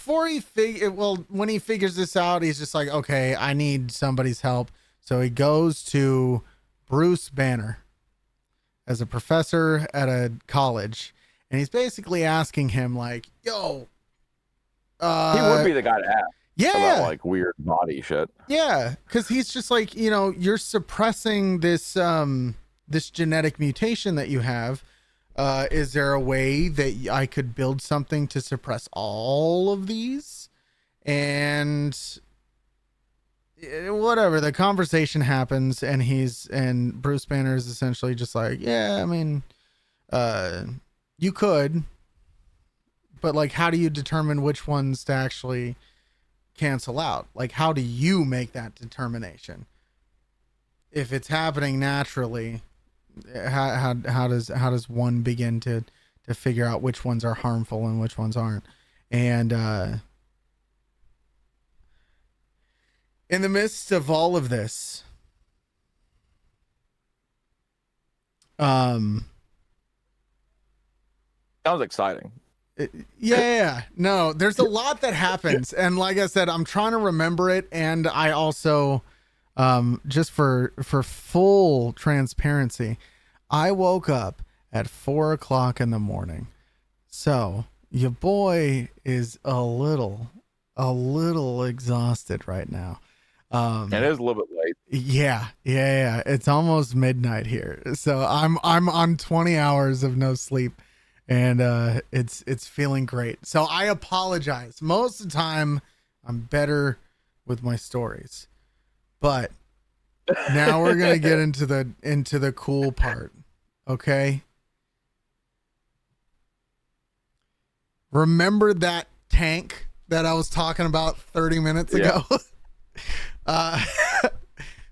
when he figures this out, he's just like, okay, I need somebody's help. So he goes to Bruce Banner as a professor at a college, and he's basically asking him like, yo, he would be the guy to ask. Yeah. About like weird body shit. Yeah. Cause he's just like, you're suppressing this genetic mutation that you have. Is there a way that I could build something to suppress all of these? And whatever, the conversation happens, and Bruce Banner is essentially just like, yeah, I mean, you could, but like, how do you determine which ones to actually cancel out? Like, how do you make that determination? If it's happening naturally, how does one begin to figure out which ones are harmful and which ones aren't? And in the midst of all of this, sounds exciting. No, there's a lot that happens, and like I said, I'm trying to remember it, and I also just for full transparency, I woke up at 4:00 in the morning, so your boy is a little exhausted right now. It is a little bit late. Yeah. It's almost midnight here, so I'm on 20 hours of no sleep, and it's feeling great. So I apologize. Most of the time, I'm better with my stories, but now we're gonna get into the cool part. Okay. Remember that tank that I was talking about 30 minutes ago?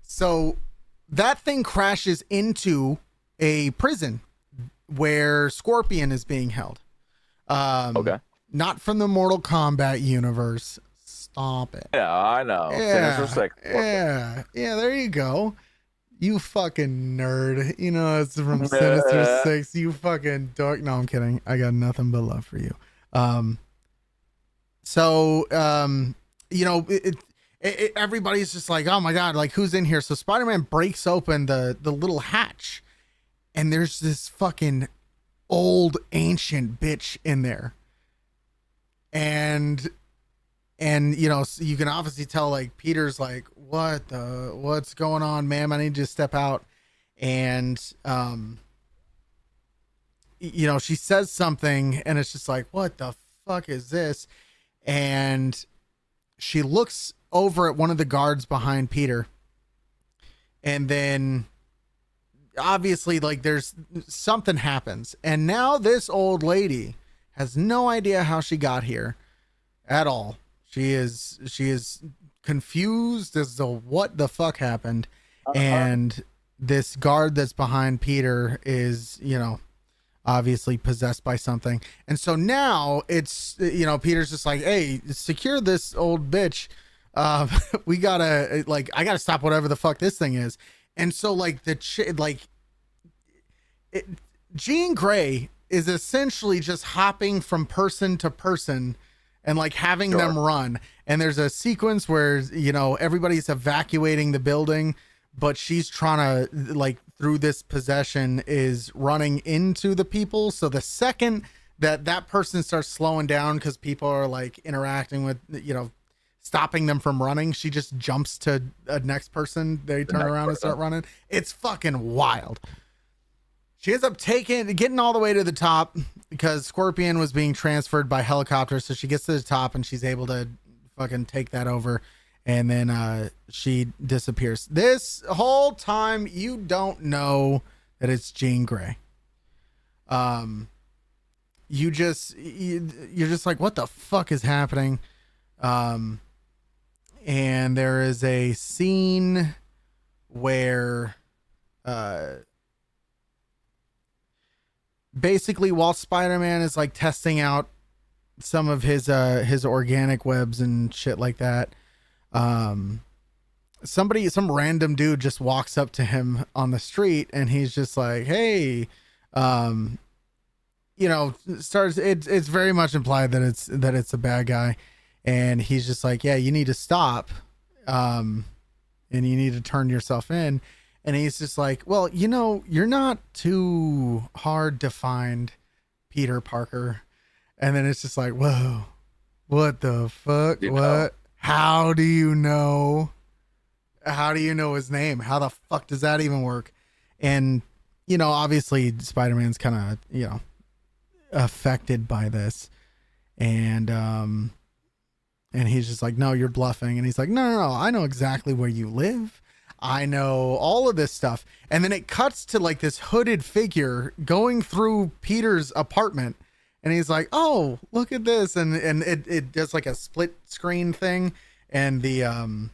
So that thing crashes into a prison where Scorpion is being held. Okay. Not from the Mortal Kombat universe. Stop it. Yeah, I know. Yeah, Sinister Six. yeah, there you go. You fucking nerd. It's from Sinister Six. You fucking dork. No, I'm kidding. I got nothing but love for you. Everybody's just like, oh my God, like, who's in here? So Spider-Man breaks open the little hatch, and there's this fucking old ancient bitch in there. And you can obviously tell, like, Peter's like, what's going on, ma'am? I need you to step out. And, she says something, and it's just like, what the fuck is this? And she looks over at one of the guards behind Peter. And then obviously, like, there's something happens. And now this old lady has no idea how she got here at all. She is confused as to what the fuck happened. And this guard that's behind Peter is, obviously possessed by something. And so now it's, Peter's just like, hey, secure this old bitch. We gotta, like, I gotta stop whatever the fuck this thing is. And so, like, Jean Grey is essentially just hopping from person to person and, like, having them run. And there's a sequence where, everybody's evacuating the building, but she's trying to, like, through this possession, is running into the people. So the second that person starts slowing down because people are, like, interacting with, stopping them from running, she just jumps to a next person. They turn around and start running. It's fucking wild. She ends up getting all the way to the top, because Scorpion was being transferred by helicopter, so she gets to the top and she's able to fucking take that over, and then she disappears. This whole time you don't know that it's Jean Grey. You're just like, what the fuck is happening? And there is a scene where basically while Spider-Man is like testing out some of his organic webs and shit like that, some random dude just walks up to him on the street and he's just like, hey, it's very much implied that it's a bad guy, and he's just like, yeah, you need to stop, and you need to turn yourself in. And he's just like, well, you're not too hard to find, Peter Parker. And then it's just like, whoa, what the fuck? How do you know his name? How the fuck does that even work? And obviously Spider-Man's kind of affected by this, and he's just like, no, you're bluffing. And he's like, no, I know exactly where you live, I know all of this stuff. And then it cuts to like this hooded figure going through Peter's apartment, and he's like, oh, look at this, and it does like a split screen thing, and the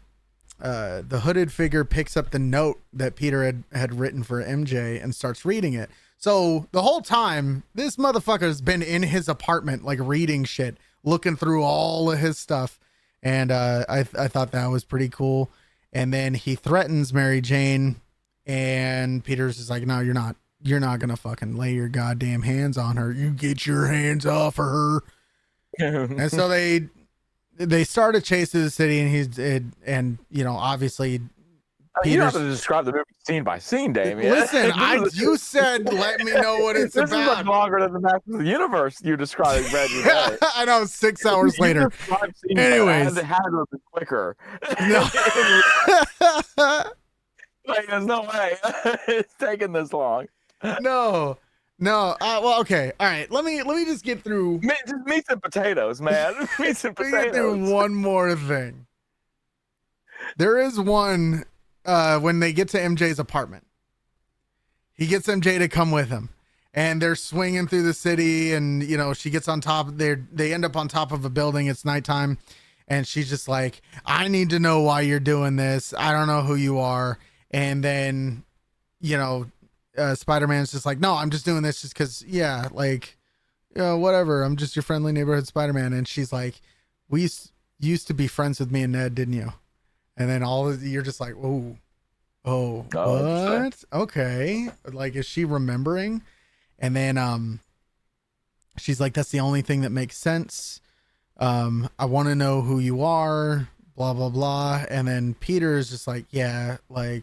hooded figure picks up the note that Peter had written for MJ and starts reading it. So the whole time, this motherfucker's been in his apartment, like reading shit, looking through all of his stuff. And I thought that was pretty cool. And then he threatens Mary Jane, and Peter's just like, no, you're not going to fucking lay your goddamn hands on her. You get your hands off of her. And so they start a chase to the city, and obviously, you don't have to describe the movie scene by scene, Damien. Listen, you said let me know what it's this about. This is longer than the Masters of the Universe you described. I know, 6 hours later. Anyways, it had to have been quicker. No. Like, there's no way it's taking this long. No. Well, okay. All right. Let me just get through. Just meat and potatoes, man. Meat and potatoes. Get through one more thing. There is one. When they get to MJ's apartment, he gets MJ to come with him, and they're swinging through the city, and she gets on top. They end up on top of a building. It's nighttime, and she's just like, I need to know why you're doing this. I don't know who you are. And then Spider-Man's just like, no, I'm just doing this just because, whatever, I'm just your friendly neighborhood Spider-Man. And she's like, we used to be friends with me and Ned, didn't you? And then you're just like, oh, what? Okay. Like, is she remembering? And then she's like, that's the only thing that makes sense. I want to know who you are, blah, blah, blah. And then Peter is just like, yeah, like,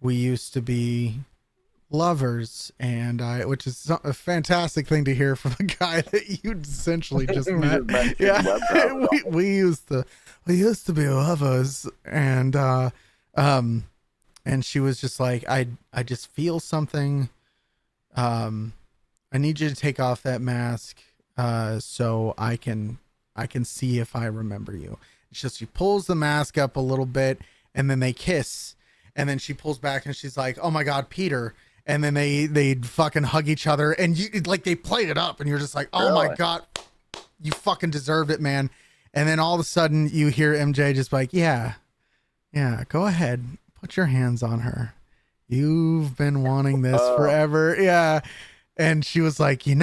we used to be lovers, and which is a fantastic thing to hear from a guy that you essentially just met. Yeah, we used to be lovers, and she was just like, I just feel something. I need you to take off that mask, so I can see if I remember you. It's just, she pulls the mask up a little bit, and then they kiss, and then she pulls back, and she's like, oh my God, Peter. And then they fucking hug each other, and they play it up, and you're just like, oh my God, you fucking deserved it, man. And then all of a sudden you hear MJ just like, yeah, go ahead, put your hands on her. You've been wanting this forever. Yeah. And she was like, yeah.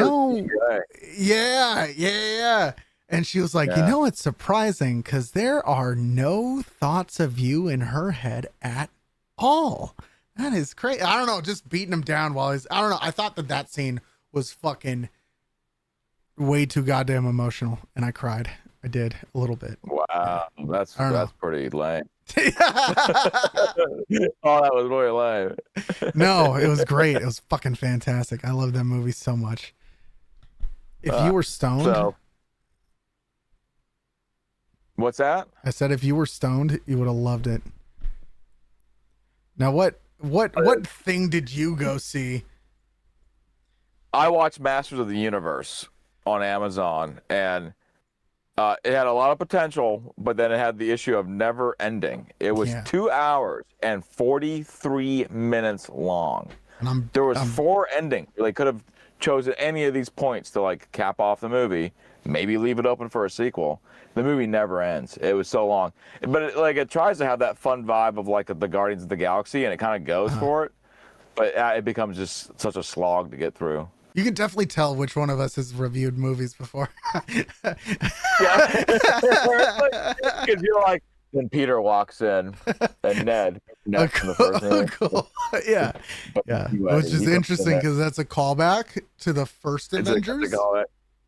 And she was like, it's surprising because there are no thoughts of you in her head at all. That is crazy. I don't know, just beating him down while I don't know. I thought that scene was fucking way too goddamn emotional, and I cried. I did a little bit. Wow, that's pretty lame. Oh, that was really lame. No, it was great. It was fucking fantastic. I love that movie so much. If you were stoned, what's that? I said if you were stoned, you would have loved it. Now, what thing did you go see? I watched Masters of the Universe on Amazon, and it had a lot of potential, but then it had the issue of never ending. It was Yeah. 2 hours and 43 minutes long. And There was 4 endings. They could have chosen any of these points to like cap off the movie, maybe leave it open for a sequel. The movie never ends. It was so long, but it tries to have that fun vibe of like the Guardians of the Galaxy, and it kind of goes for it. But it becomes just such a slog to get through. you can definitely tell which one of us has reviewed movies before. Yeah, because you're like, when Peter walks in and Ned from the first movie. Cool. Yeah. Yeah. Anyway, Which is interesting because that's a callback to the first Avengers.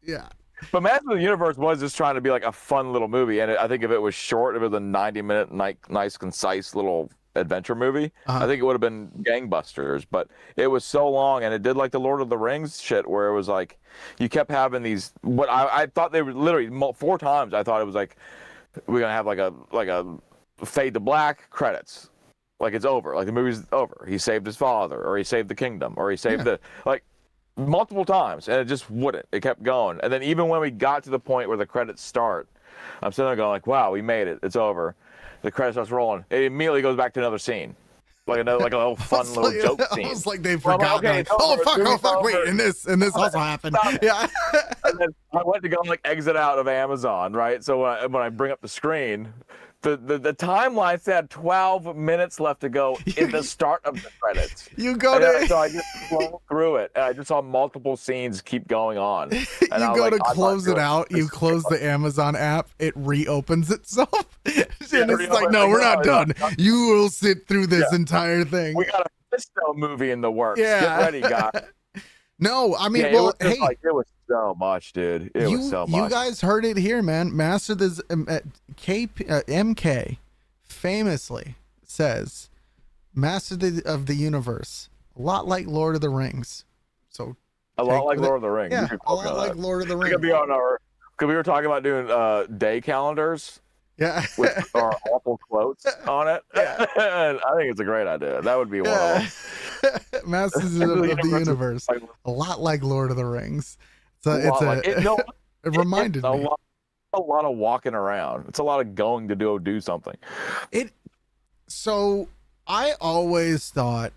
Yeah. But Masters of the Universe was just trying to be like a fun little movie, and I think if it was short, if it was a 90-minute, nice, concise little adventure movie, I think it would have been gangbusters. But it was so long, and it did like the Lord of the Rings shit, where it was like you kept having these. What I thought they were literally 4 times. I thought it was like we're gonna have like a fade to black credits, like it's over, like the movie's over. He saved his father, or he saved the kingdom, or he saved the like. Multiple times, and it just wouldn't. It kept going, and then even when we got to the point where the credits start, I'm sitting there going like, "Wow, we made it. It's over." The credits starts rolling. It immediately goes back to another scene, like a little fun little joke scene. Almost like they forgot. Okay, oh fuck! Wait, and this also happened. Yeah. And then I went to go like exit out of Amazon, right? So when I bring up the screen, the timeline said 12 minutes left to go in the start of the credits. You go to so I just scrolled through it, and I just saw multiple scenes keep going on. And you go to close it out. You close the Amazon app. It reopens itself, and it's like, no, we're not done. You will sit through this entire thing. We got a Fisto movie in the works. Yeah. Get ready, guys. No, I mean, Yeah, well, it was so much, dude. It was so much. You guys heard it here, man. Master this MK famously says, "Master of the Universe, a lot like Lord of the Rings." So a lot like Lord of the Rings. Yeah, a lot like Lord of the Rings. It could be on our. Because we were talking about doing day calendars. Yeah. With our awful quotes on it. Yeah. And I think it's a great idea. That would be one of them. Masters of the Universe. A lot like Lord of the Rings. So it reminded me. A lot of walking around. It's a lot of going to do something. So I always thought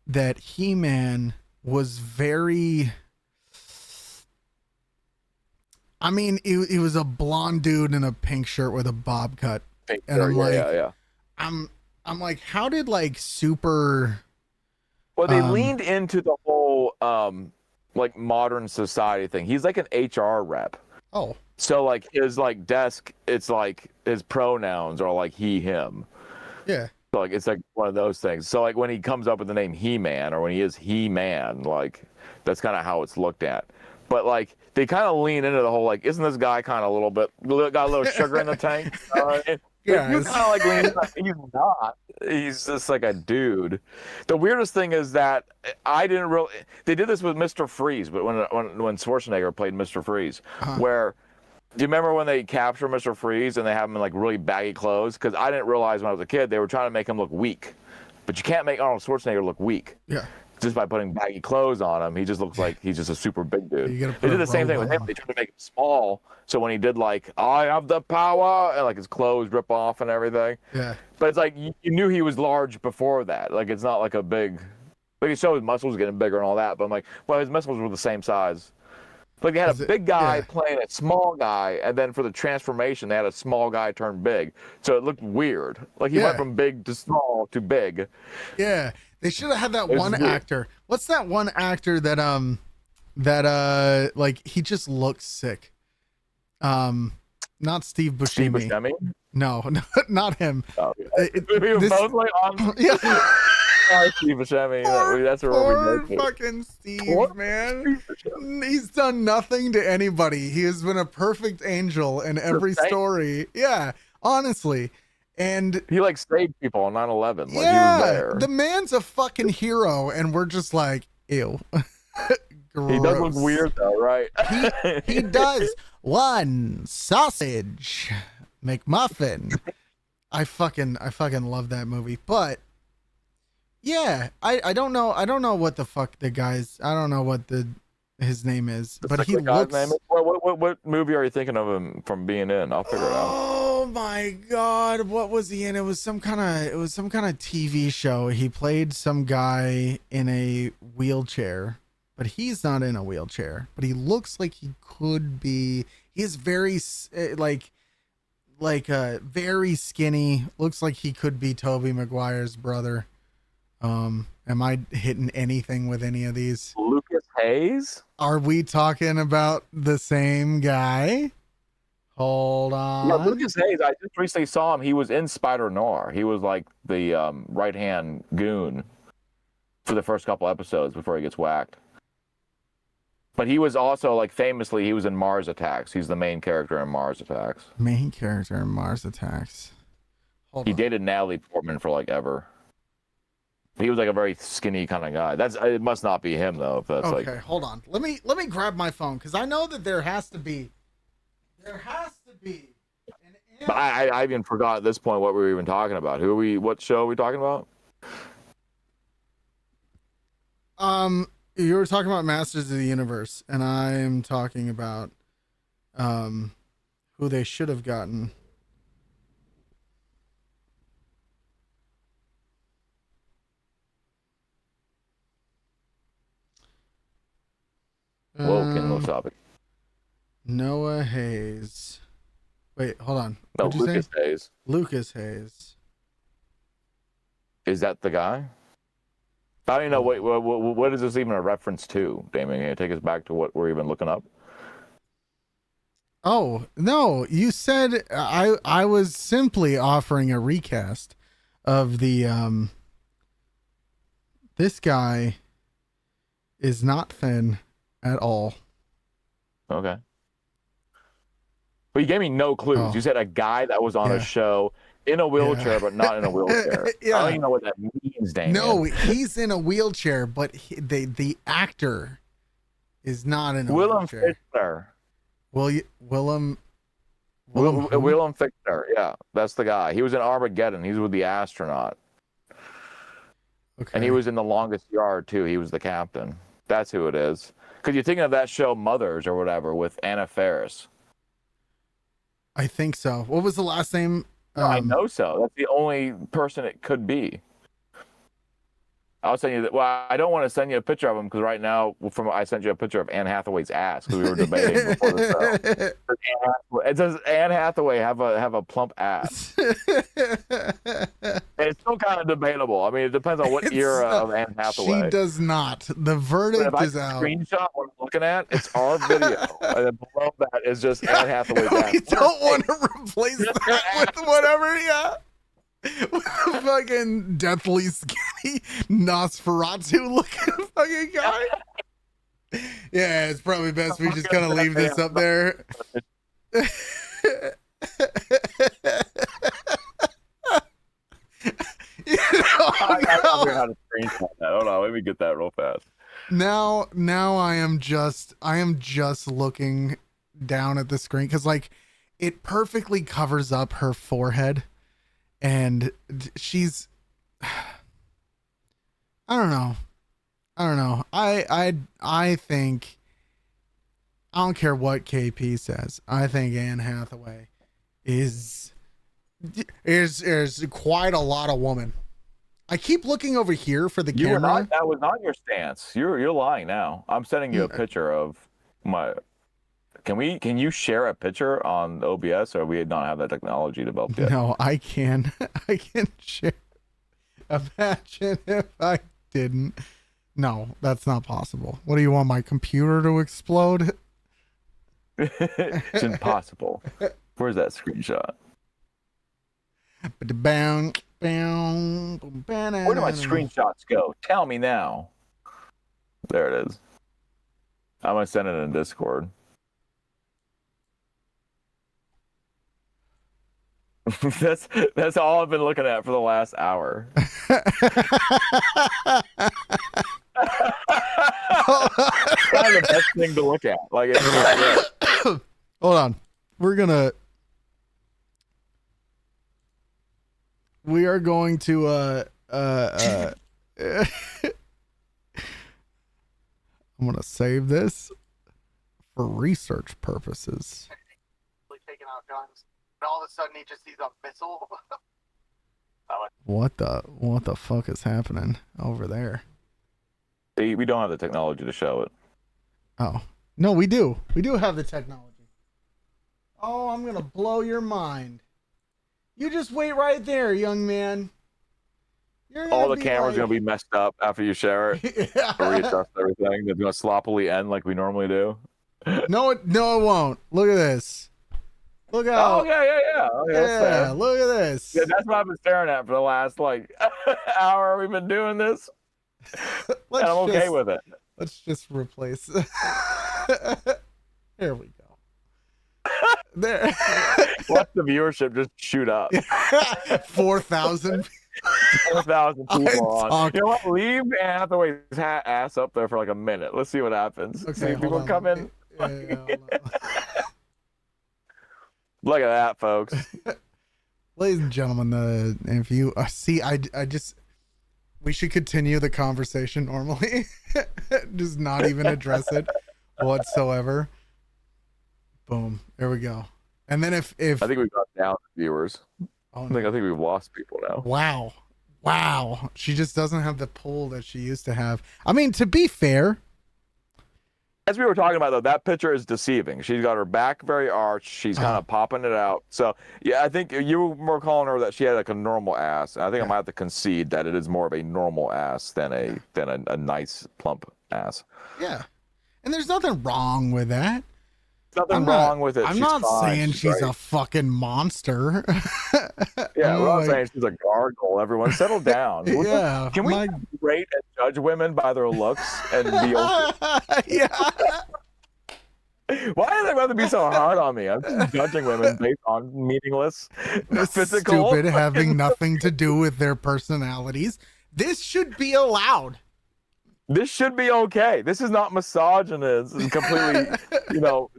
that He-Man was very... I mean, he was a blonde dude in a pink shirt with a bob cut, and I'm I'm like, how did like super? Well, they leaned into the whole like modern society thing. He's like an HR rep. Oh, so like his like desk, it's like his pronouns are like he, him. Yeah. So like it's like one of those things. So like when he comes up with the name He-Man, or when he is He-Man, like that's kind of how it's looked at. But like they kind of lean into the whole like, isn't this guy kind of a little bit got a little sugar in the tank? Yeah, you kind of like lean into, he's not. He's just like a dude. The weirdest thing is that I didn't really. They did this with Mr. Freeze, but when Schwarzenegger played Mr. Freeze, where. Do you remember when they capture Mr. Freeze and they have him in like really baggy clothes? Because I didn't realize when I was a kid they were trying to make him look weak, but you can't make Arnold Schwarzenegger look weak. Yeah. Just by putting baggy clothes on him, he just looks like he's just a super big dude. They did the same thing with him. They tried to make him small, so when he did like I have the power, and like his clothes rip off and everything. Yeah. But it's like you knew he was large before that. Like it's not like a big. Like you saw his muscles getting bigger and all that, but I'm like, well, his muscles were the same size. Like they had a big guy playing a small guy, and then for the transformation, they had a small guy turn big. So it looked weird. Like he went from big to small to big. Yeah, they should have had that one actor. What's that one actor that like he just looks sick? Not Steve Buscemi. Steve Buscemi? No, not him. Oh, yeah. We were both like on. Yeah. Steve Buscemi. That's where we go to. Fucking Steve, man. He's done nothing to anybody. He has been a perfect angel in every story. Yeah, honestly. And he like saved people on 9/11. Like he was there. The man's a fucking hero, and we're just like, ew. He does look weird though, right? He does. One sausage McMuffin. I fucking love that movie, but. Yeah, I don't know what the fuck the guys. I don't know what the his name is, The but he sickly guy's looks. name is? What movie are you thinking of him from being in? I'll figure it out. Oh my God, what was he in? It was some kind of TV show. He played some guy in a wheelchair, but he's not in a wheelchair. But he looks like he could be. He is very very skinny. Looks like he could be Tobey Maguire's brother. Am I hitting anything with any of these? Lucas Hayes? Are we talking about the same guy? Hold on. Yeah, Lucas Hayes. I just recently saw him. He was in Spider Noir. He was like the right-hand goon for the first couple episodes before he gets whacked. But he was also, like, famously, he was in Mars Attacks. He's the main character in Mars Attacks. Main character in Mars Attacks. He dated Natalie Portman for like ever. He was like a very skinny kind of guy. It must not be him though. If that's okay, hold on. Let me grab my phone because I know that there has to be. An But I even forgot at this point what we were even talking about. What show are we talking about? You were talking about Masters of the Universe, and I'm talking about who they should have gotten. Woken Wasabi. Noah Hayes. Wait, hold on. No, What'd you Lucas say? Hayes. Lucas Hayes. Is that the guy? I don't even know. Wait, what is this even a reference to? Damien, can you take us back to what we're even looking up? Oh, no, you said I was simply offering a recast of the this guy is not thin at all. Okay. But you gave me no clues. Oh. You said a guy that was on Yeah. a show in a wheelchair, but not in a wheelchair. Yeah. I don't even know what that means, Damien. No, he's in a wheelchair, but the actor is not in a Willem wheelchair. Fichtner. Willem Fichtner. Yeah, that's the guy. He was in Armageddon. He's with the astronaut. Okay. And he was in The Longest Yard, too. He was the captain. That's who it is. Because you're thinking of that show Mothers or whatever with Anna Faris. I think so. What was the last name? I know so. That's the only person it could be. I'll send you that. Well, I don't want to send you a picture of him because right now, I sent you a picture of Anne Hathaway's ass because we were debating before the show. It says Anne Hathaway have a plump ass. And it's still kind of debatable. I mean, it depends on what era of Anne Hathaway. She does not. The verdict is out. Screenshot what I'm looking at. It's our video, and then below that is just Anne Hathaway's ass. We don't want to replace that with whatever. Yeah. With a fucking deathly skinny Nosferatu looking fucking guy. Yeah, it's probably best we just kind of leave this up there. I figure out how to screenshot that. Hold on, let me get that real fast. Now I am just looking down at the screen because like it perfectly covers up her forehead. And she's, I don't know. I think, I don't care what KP says. I think Anne Hathaway is quite a lot of woman. I keep looking over here for the camera. That was not your stance. You're lying now. I'm sending you a picture of my. Can you share a picture on OBS, or we not have that technology developed yet? No, I can share. Imagine if I didn't. No, that's not possible. What do you want, my computer to explode? It's impossible. Where's that screenshot? Where do my screenshots go? Tell me now. There it is. I'm gonna send it in Discord. That's all I've been looking at for the last hour. Kind of the best thing to look at. Like, hold on, we are going to I'm I'm gonna save this for research purposes. Taking out guns, and all of a sudden he just sees a missile. What the fuck is happening over there? See, we don't have the technology to show it. Oh, no, we do. We do have the technology. Oh, I'm gonna blow your mind. You just wait right there, young man. All the cameras gonna be messed up after you share it. Readjust everything. It's gonna sloppily end like we normally do. No, it won't. Look at this. Look out. Oh, yeah. Okay, Look at this. Yeah, that's what I've been staring at for the last like hour we've been doing this. And I'm okay with it. Let's just replace. There we go. There. Watch the viewership just shoot up. 4,000. 4,000 people on. You know what? Leave Anne Hathaway's ass up there for like a minute. Let's see what happens. Okay, see if people come in. Yeah, Look at that, folks. ladies and gentlemen, if you see, I just, we should continue the conversation normally. Just not even address it whatsoever. Boom. There we go. And then if I think we've got down viewers. oh, I think we've lost people now. Wow. She just doesn't have the pull that she used to have. I mean, to be fair, as we were talking about, though, that picture is deceiving. She's got her back very arched. She's kind of popping it out. So, yeah, I think you were calling her that she had like a normal ass. I think I might have to concede that it is more of a normal ass than a nice plump ass. Yeah. And there's nothing wrong with that. Nothing wrong with it. I'm not saying she's a fucking monster. Yeah, we're not saying she's a gargoyle. Everyone, settle down. Yeah. Can we rate and judge women by their looks and be okay? Yeah. Why do they have to be so hard on me? I'm just judging women based on meaningless, physical. Stupid, having nothing to do with their personalities. This should be allowed. This should be okay. This is not misogynist and completely,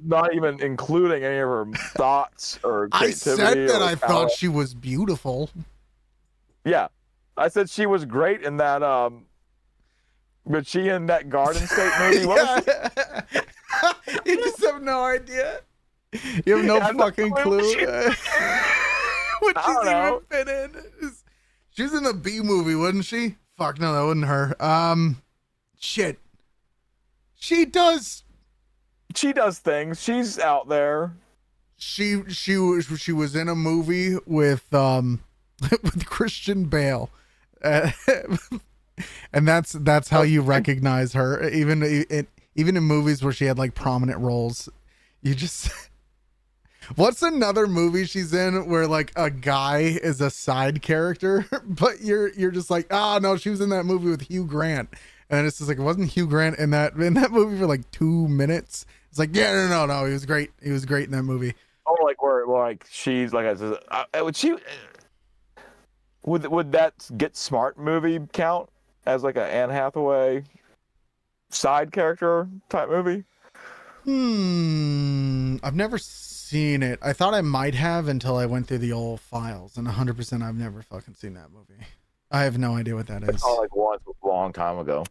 not even including any of her thoughts or creativity. I said that I thought she was beautiful. Yeah. I said she was great in that, but she in that Garden State movie, what was she? You just have no idea. You have no fucking clue. What she's even fit in. She was in the B movie, wasn't she? Fuck no, that wasn't her. Shit. She does things. She's out there. She was in a movie with with Christian Bale. And that's how you recognize her. Even in movies where she had like prominent roles. You just What's another movie she's in where like a guy is a side character, but you're just like, oh no, she was in that movie with Hugh Grant. And it's just like, it wasn't Hugh Grant in that movie for like 2 minutes. It's like, yeah, no, he was great. He was great in that movie. Oh, like where like she's like, would that Get Smart movie count as like an Anne Hathaway side character type movie? I've never seen it. I thought I might have until I went through the old files, and 100% I've never fucking seen that movie. I have no idea what that is. I saw like once a long time ago.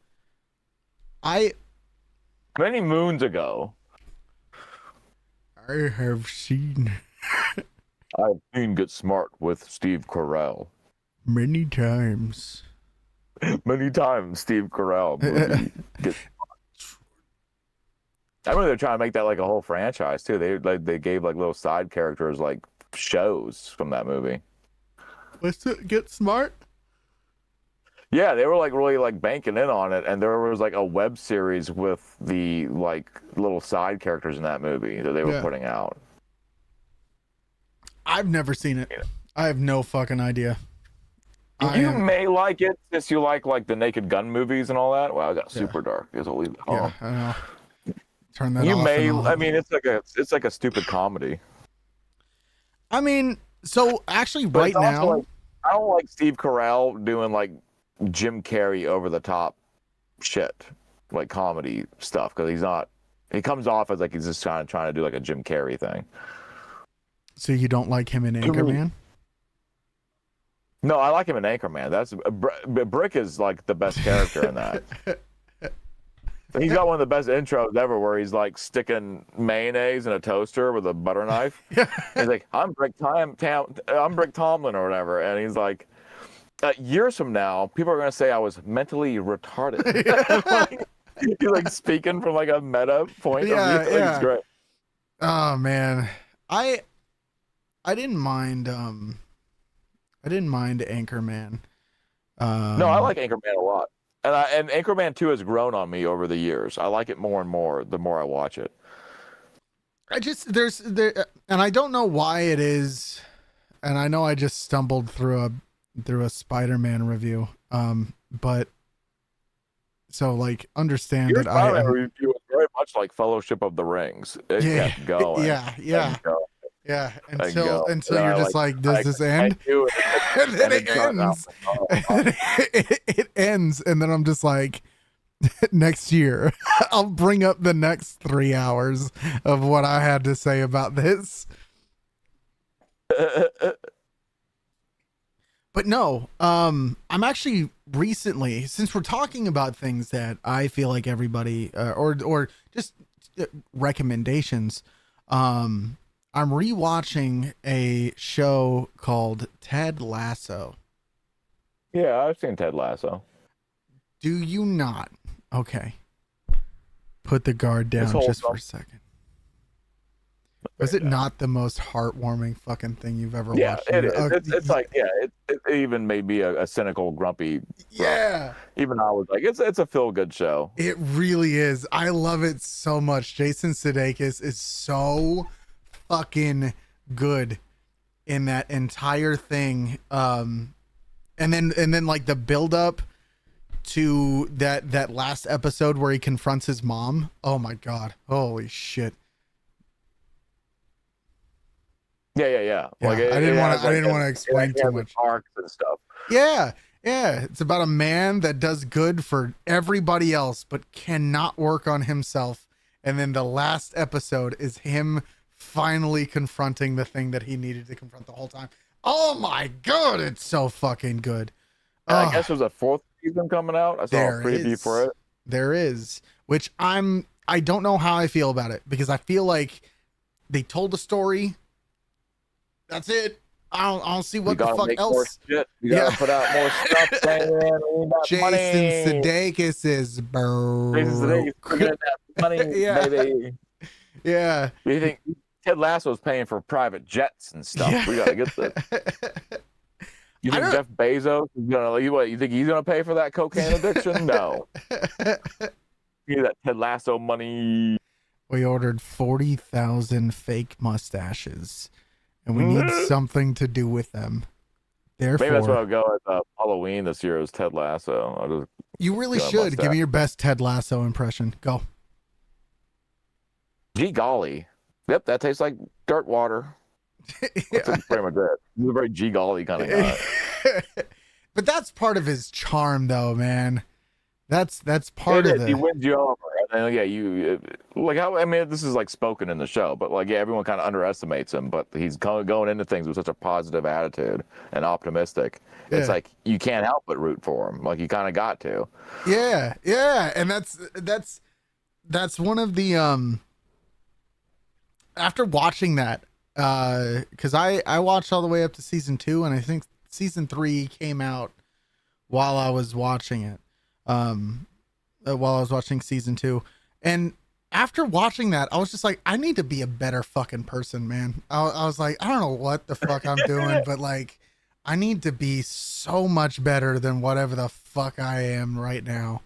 Many moons ago. I have seen I've seen Get Smart with Steve Carell. many times. Many times, Steve Carell. Get Smart. I remember they're trying to make that like a whole franchise too. They gave like little side characters like shows from that movie. What's it? Get Smart? Yeah, they were like really like banking in on it, and there was like a web series with the like little side characters in that movie that they were putting out. I've never seen it. I have no fucking idea. You may like it since you like the Naked Gun movies and all that. Wow, I got super dark. It's always I know. Turn that you off. May. I mean, it's like a stupid comedy. I mean, so actually, But right now, like, I don't like Steve Carell doing like Jim Carrey over the top shit, like comedy stuff, because he's not. He comes off as like he's just kind of trying to do like a Jim Carrey thing. So you don't like him in Anchorman? No, I like him in Anchorman. That's Brick is like the best character in that. He's got one of the best intros ever, where he's like sticking mayonnaise in a toaster with a butter knife. He's like, "I'm I'm Brick Tomlin or whatever," and he's like, "Years from now, people are gonna say I was mentally retarded." He's like speaking from like a meta point of view. Like, it's great. Oh man, I didn't mind. I didn't mind Anchorman. No, I like Anchorman a lot, and Anchorman 2 has grown on me over the years. I like it more and more the more I watch it. I just and I don't know why it is, and I know I just stumbled through a Spider-Man review, but so like understand Your that Spider-Man review was very much like Fellowship of the Rings. It kept going. Yeah, until you're just like, does this end? And then it ends. It ends, and then I'm just like, next year I'll bring up the next 3 hours of what I had to say about this. But no, I'm actually recently, since we're talking about things that I feel like everybody or just recommendations, I'm rewatching a show called Ted Lasso. Yeah, I've seen Ted Lasso. Do you not? Okay. Put the guard down just for a second. Was it not the most heartwarming fucking thing you've ever watched? It's like, it even made me a cynical, grumpy. Yeah. Even I was like, it's a feel-good show. It really is. I love it so much. Jason Sudeikis is so fucking good in that entire thing. And then like the build up to that last episode where he confronts his mom. Oh my God. Holy shit. Yeah. Like I didn't want to explain too much. Arcs and stuff. Yeah. It's about a man that does good for everybody else, but cannot work on himself. And then the last episode is him finally confronting the thing that he needed to confront the whole time. Oh my God, it's so fucking good. I guess there's a 4th season coming out. I saw a preview for it. There is, which I don't know how I feel about it, because I feel like they told a story. That's it. I don't see what the fuck else. You gotta put out more stuff, man. Jason Sudeikis is broke. Jason Sudeikis getting that money, baby. Yeah. You think Ted Lasso's paying for private jets and stuff? Yeah. We gotta get this. You think Jeff Bezos is gonna? You think he's gonna pay for that cocaine addiction? No. Give that Ted Lasso money. We ordered 40,000 fake mustaches, and we need something to do with them. Therefore, maybe that's what I'll go at Halloween this year is Ted Lasso. You really should give me your best Ted Lasso impression. Go. Gee golly. Yep, that tastes like dirt water. That's pretty much it. He's a very gee golly kind of guy. But that's part of his charm, though, man. That's part of it. He wins you over. And you like how I mean, this is like spoken in the show, but like everyone kind of underestimates him. But he's going into things with such a positive attitude and optimistic. Yeah. It's like you can't help but root for him. Like you kind of got to. Yeah, and that's one of the After watching that, because I watched all the way up to season 2, and I think season 3 came out while I was watching it. While I was watching season 2, and after watching that, I was just like, I need to be a better fucking person, man. I was like, I don't know what the fuck I'm doing, but like, I need to be so much better than whatever the fuck I am right now.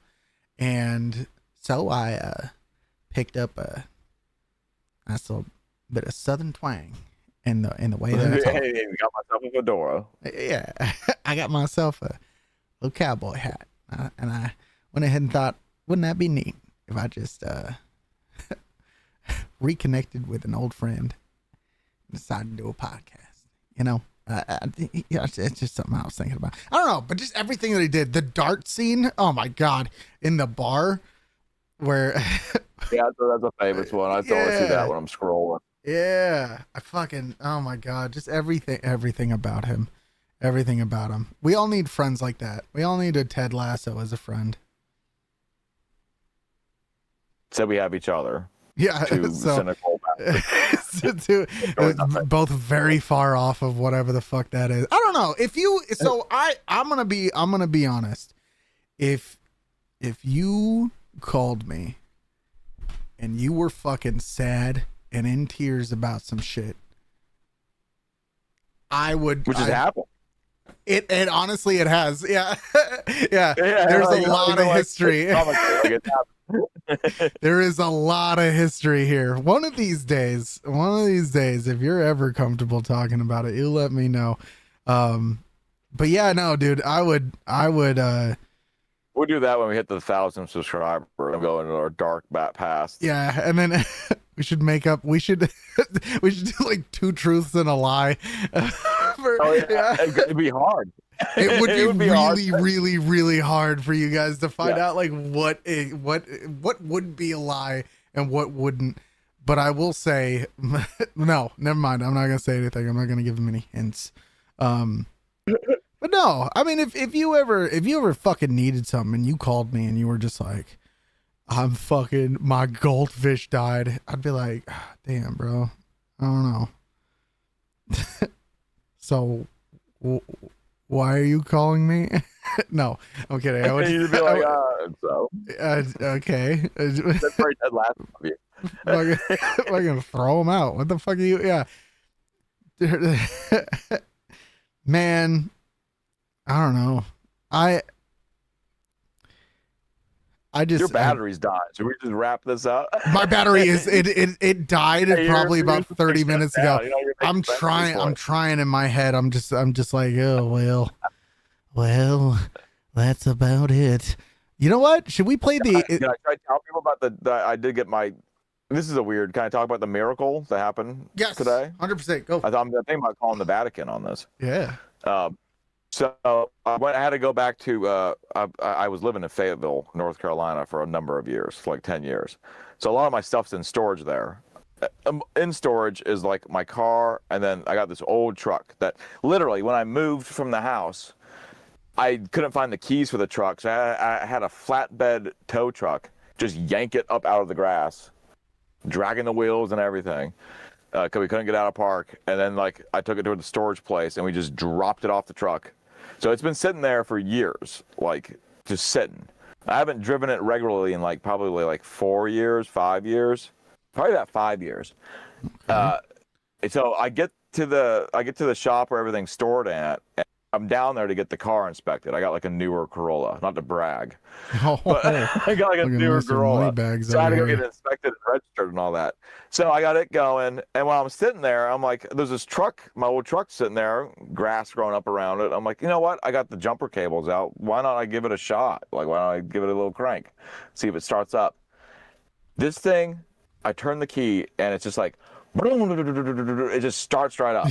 And so I picked up a nice little bit of Southern twang in the way that I talk. Got myself a fedora. Yeah, I got myself a little cowboy hat, and I went ahead and thought, wouldn't that be neat if I just reconnected with an old friend and decided to do a podcast? You know, it's just something I was thinking about. I don't know, but just everything that he did. The dart scene, oh my God, in the bar where... Yeah, that's a famous one. I always see that when I'm scrolling. Yeah, oh my God, just everything about him. Everything about him. We all need friends like that. We all need a Ted Lasso as a friend. Said we have each other. Yeah, Two so cynical bastards. both very far off of whatever the fuck that is. I don't know if you. So I'm gonna be honest. If you called me and you were fucking sad and in tears about some shit, I would. Which has happened. It honestly it has. Yeah. Yeah. There's a lot of history. There is a lot of history here. One of these days, if you're ever comfortable talking about it, you let me know. But yeah, no, dude, I would we'll do that when we hit the 1,000 subscribers. I'm going to our dark bat past. yeah, and then we should do like 2 truths and a lie. It'd be hard. It would be, it would be really, hard. really, really hard for you guys to find out like what would be a lie and what wouldn't. But I will say, no, never mind. I'm not gonna say anything. I'm not gonna give them any hints. But no, I mean, if you ever fucking needed something and you called me and you were just like, I'm fucking, my goldfish died, I'd be like, ah, damn, bro, I don't know. So, why are you calling me? No, I'm kidding. I would You'd be like, so. Okay. That's very dead last of you. I'm gonna throw him out. What the fuck are you? Yeah. Man, I don't know. I just Your battery's died. Should we just wrap this up? my battery is it died probably about 30 minutes ago. You know, I'm trying in my head. I'm just like, oh well, that's about it. You know what? Should we play the? Can I try to tell people about the I did get my. This is a weird. Can I talk about the miracle that happened today? 100%. Go. I'm thinking about calling the Vatican on this. Yeah. So I had to go back to. I was living in Fayetteville, North Carolina, for a number of years, like 10 years. So a lot of my stuff's in storage there. In storage is like my car, and then I got this old truck that literally, when I moved from the house, I couldn't find the keys for the truck, so I had a flatbed tow truck just yank it up out of the grass, dragging the wheels and everything, because we couldn't get out of park. And then like I took it to the storage place, and we just dropped it off the truck. So it's been sitting there for years, like just sitting. I haven't driven it regularly in like probably like 4 years, 5 years, probably about 5 years. So I get to the shop where everything's stored at. And I'm down there to get the car inspected. I got like a newer Corolla, not to brag, but I got like a newer Corolla. So I had to go get it inspected and registered and all that. So I got it going, and while I'm sitting there, I'm like, there's this truck, my old truck sitting there, grass growing up around it. I'm like, you know what? I got the jumper cables out. Why not I give it a shot? Like, why don't I give it a little crank, see if it starts up? This thing, I turn the key, and it's just like, it just starts right up.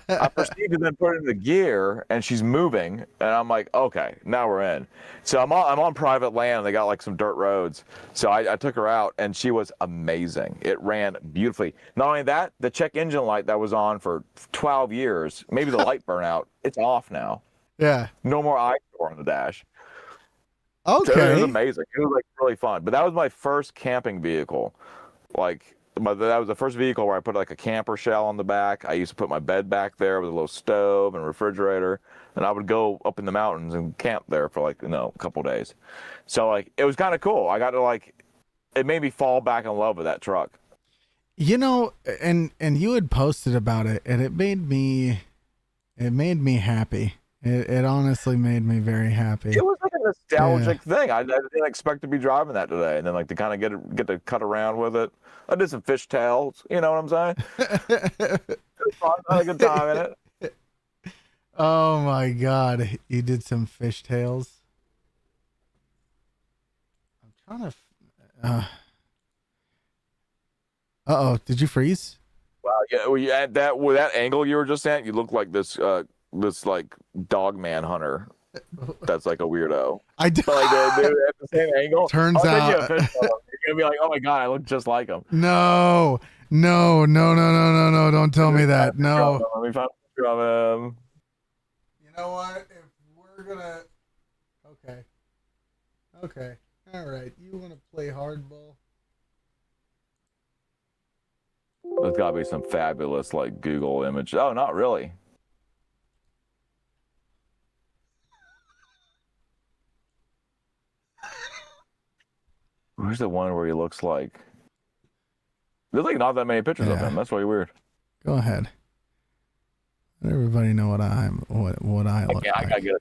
I proceed to then put it in the gear, and she's moving, and I'm like, okay, now we're in. So I'm on private land, and they got like some dirt roads. So I took her out, and she was amazing. It ran beautifully. Not only that, the check engine light that was on for 12 years, maybe the light burnout, it's off now. Yeah. No more eyesore on the dash. Okay. So it was amazing. It was like really fun. But that was my first camping vehicle. Like, that was the first vehicle where I put like a camper shell on the back. I used to put my bed back there with a little stove and refrigerator, and I would go up in the mountains and camp there for like, a couple days. So like, it was kind of cool. I got to like, it made me fall back in love with that truck. And you had posted about it, and it made me happy. It honestly made me very happy. It was like a nostalgic thing. I didn't expect to be driving that today, and then like to kind of get to cut around with it. I did some fishtails. You know what I'm saying? It was fun. I had a good time in it. Oh my God, you did some fishtails. I'm trying to. Uh-oh, did you freeze? Wow, yeah. Well, you at that angle you were just at, you look like this like dog man hunter. That's like a weirdo. I do. But like they're at the same angle. Turns I'll out send you a picture of him. You're gonna be like, oh my God, I look just like him. No. Don't tell me that. No. Let me find a picture of him. You know what? If we're gonna. Okay. All right. You want to play hardball? there's got to be some fabulous like Google image. Oh, not really. Where's the one where he looks like? There's like not that many pictures of him. That's really weird. Go ahead. Let everybody know what I look like. I gotta get a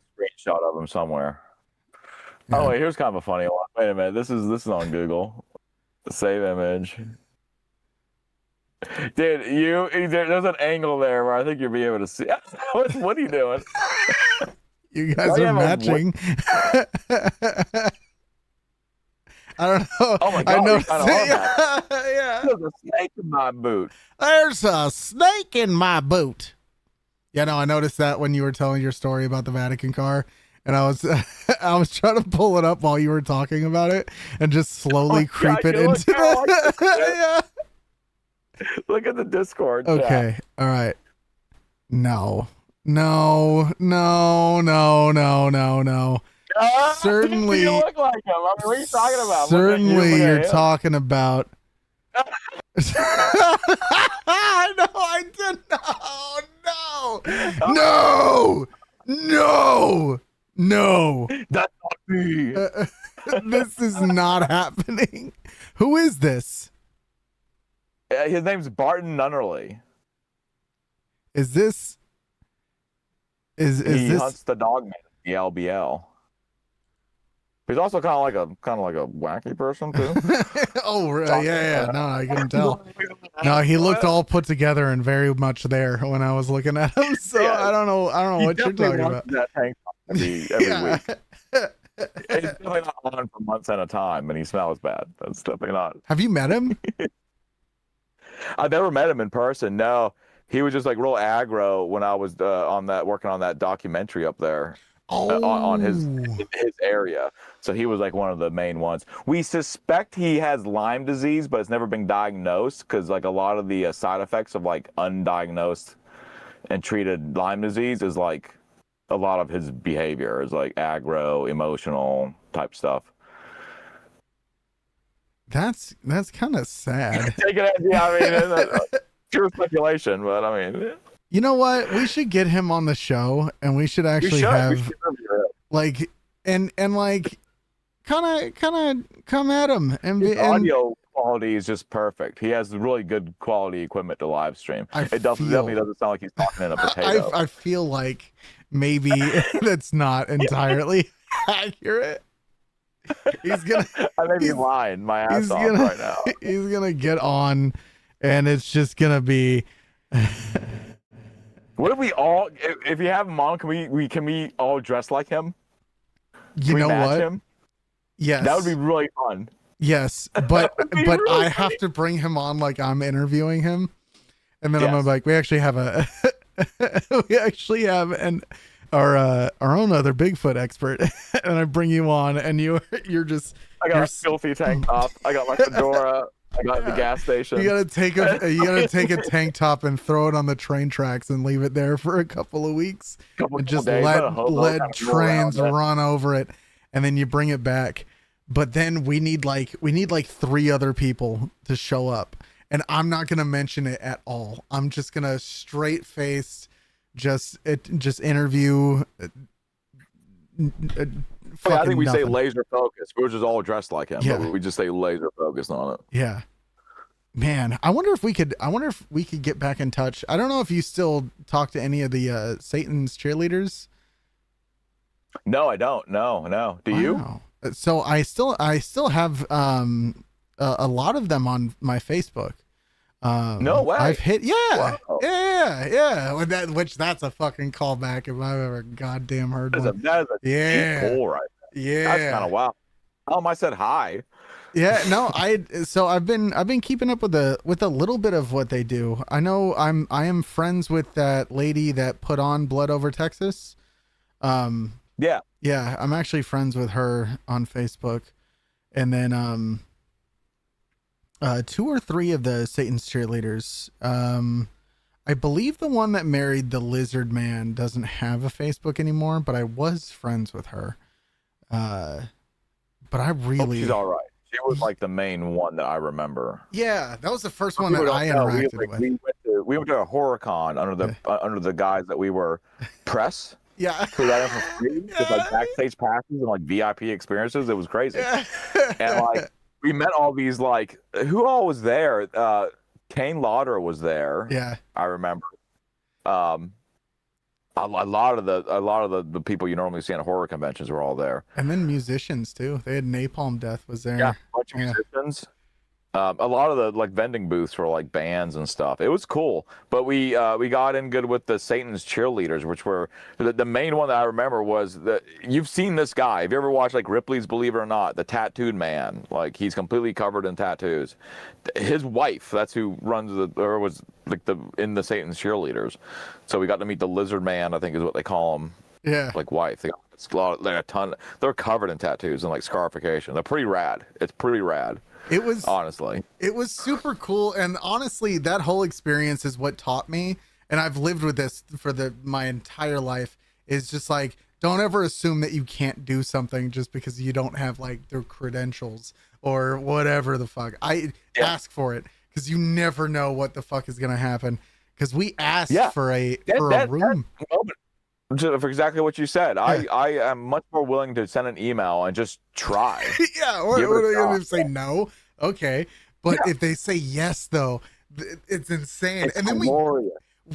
screenshot of him somewhere. Yeah. Oh wait, here's kind of a funny one. Wait a minute, this is on Google. Save image. Dude, there's an angle there where I think you'll be able to see. What are you doing? You guys are matching. I don't know. Oh my god, I know. Yeah. There's a snake in my boot. There's a snake in my boot. Yeah, no, I noticed that when you were telling your story about the Vatican car, and I was trying to pull it up while you were talking about it, and just slowly creep it into the. Yeah. Look at the Discord. Okay. Chat. All right. No. Certainly. You look like him. I mean, what are you talking about? Certainly, you're talking about. No, I did no. That's not me. This is not happening. Who is this? His name's Barton Nunnerly. Is this? Is he this? hunts the dogman, the LBL. He's also kind of like a wacky person too. Oh, yeah. No, I couldn't tell. No, he looked all put together and very much there when I was looking at him. So yeah. I don't know what you're talking about. That tank every week. He's definitely not on for months at a time, and he smells bad. That's definitely not. Have you met him? I've never met him in person. No, he was just like real aggro when I was working on that documentary up there. On his area. So he was like one of the main ones. We suspect he has Lyme disease, but it's never been diagnosed because like a lot of the side effects of like undiagnosed and treated Lyme disease is like a lot of his behavior is like aggro, emotional type stuff. That's kind of sad. Take it as, yeah, I mean, it's pure speculation, but I mean... You know what? We should get him on the show, and we should actually have like and like kind of come at him and his audio quality is just perfect. He has really good quality equipment to live stream. It definitely doesn't sound like he's talking in a potato. I feel like maybe that's not entirely accurate. He's gonna. I may be lying my ass off right now. He's gonna get on, and it's just gonna be. What if we all, if you have him on, can we all dress like him? You know what? Him? Yes. That would be really fun. Yes, but really I have to bring him on like I'm interviewing him, and then I'm like, we actually have our own other Bigfoot expert, and I bring you on, and you're just. I got a filthy tank top. I got my fedora. I got the gas station. You gotta take a tank top and throw it on the train tracks and leave it there for a couple of weeks, and just let trains run over it, and then you bring it back. But then we need like 3 other people to show up, and I'm not gonna mention it at all. I'm just gonna straight faced just interview. I think we say laser focus. We're just all dressed like him, but we just say laser focus on it. Yeah, man. I wonder if we could get back in touch. I don't know if you still talk to any of the Satan's cheerleaders. No, I don't. No. Do you? So I still have a lot of them on my Facebook. No way. I've hit yeah. Which that's a fucking callback if I've ever goddamn heard one. That is a pull right there. That's kind of wild. I said hi. Yeah, no, I've been keeping up with a little bit of what they do. I know I am friends with that lady that put on Blood Over Texas. Yeah, I'm actually friends with her on Facebook. And then 2 or 3 of the Satan's cheerleaders. I believe the one that married the lizard man doesn't have a Facebook anymore, but I was friends with her. But I really... She's all right. She was like the main one that I remember. Yeah, that was the first one People that don't I know, interacted with. we went to a horror con under the guise that we were press. Yeah. So we got in for free with like backstage passes and like VIP experiences. It was crazy. Yeah. And like we met all these like who all was there? Kane Lauder was there. Yeah. I remember. A lot of the people you normally see at horror conventions were all there. And then musicians too. They had Napalm Death was there. Yeah, a bunch of musicians. A lot of the like vending booths were like bands and stuff. It was cool, but we got in good with the Satan's cheerleaders, which were the main one that I remember was that you've seen this guy. Have you ever watched like Ripley's Believe It or Not? The tattooed man, like he's completely covered in tattoos. His wife, that's who runs was like in the Satan's cheerleaders. So we got to meet the Lizard Man, I think is what they call him. Yeah, like wife. They're a ton. They're covered in tattoos and like scarification. They're pretty rad. It's pretty rad. It was honestly. It was super cool, and honestly, that whole experience is what taught me. And I've lived with this for my entire life. Is just like, don't ever assume that you can't do something just because you don't have like their credentials or whatever the fuck. Ask for it, because you never know what the fuck is gonna happen. Because we asked for a room. For exactly what you said, I am much more willing to send an email and just try. Yeah, or if they say no, okay, but if they say yes, though, it's insane. It's and then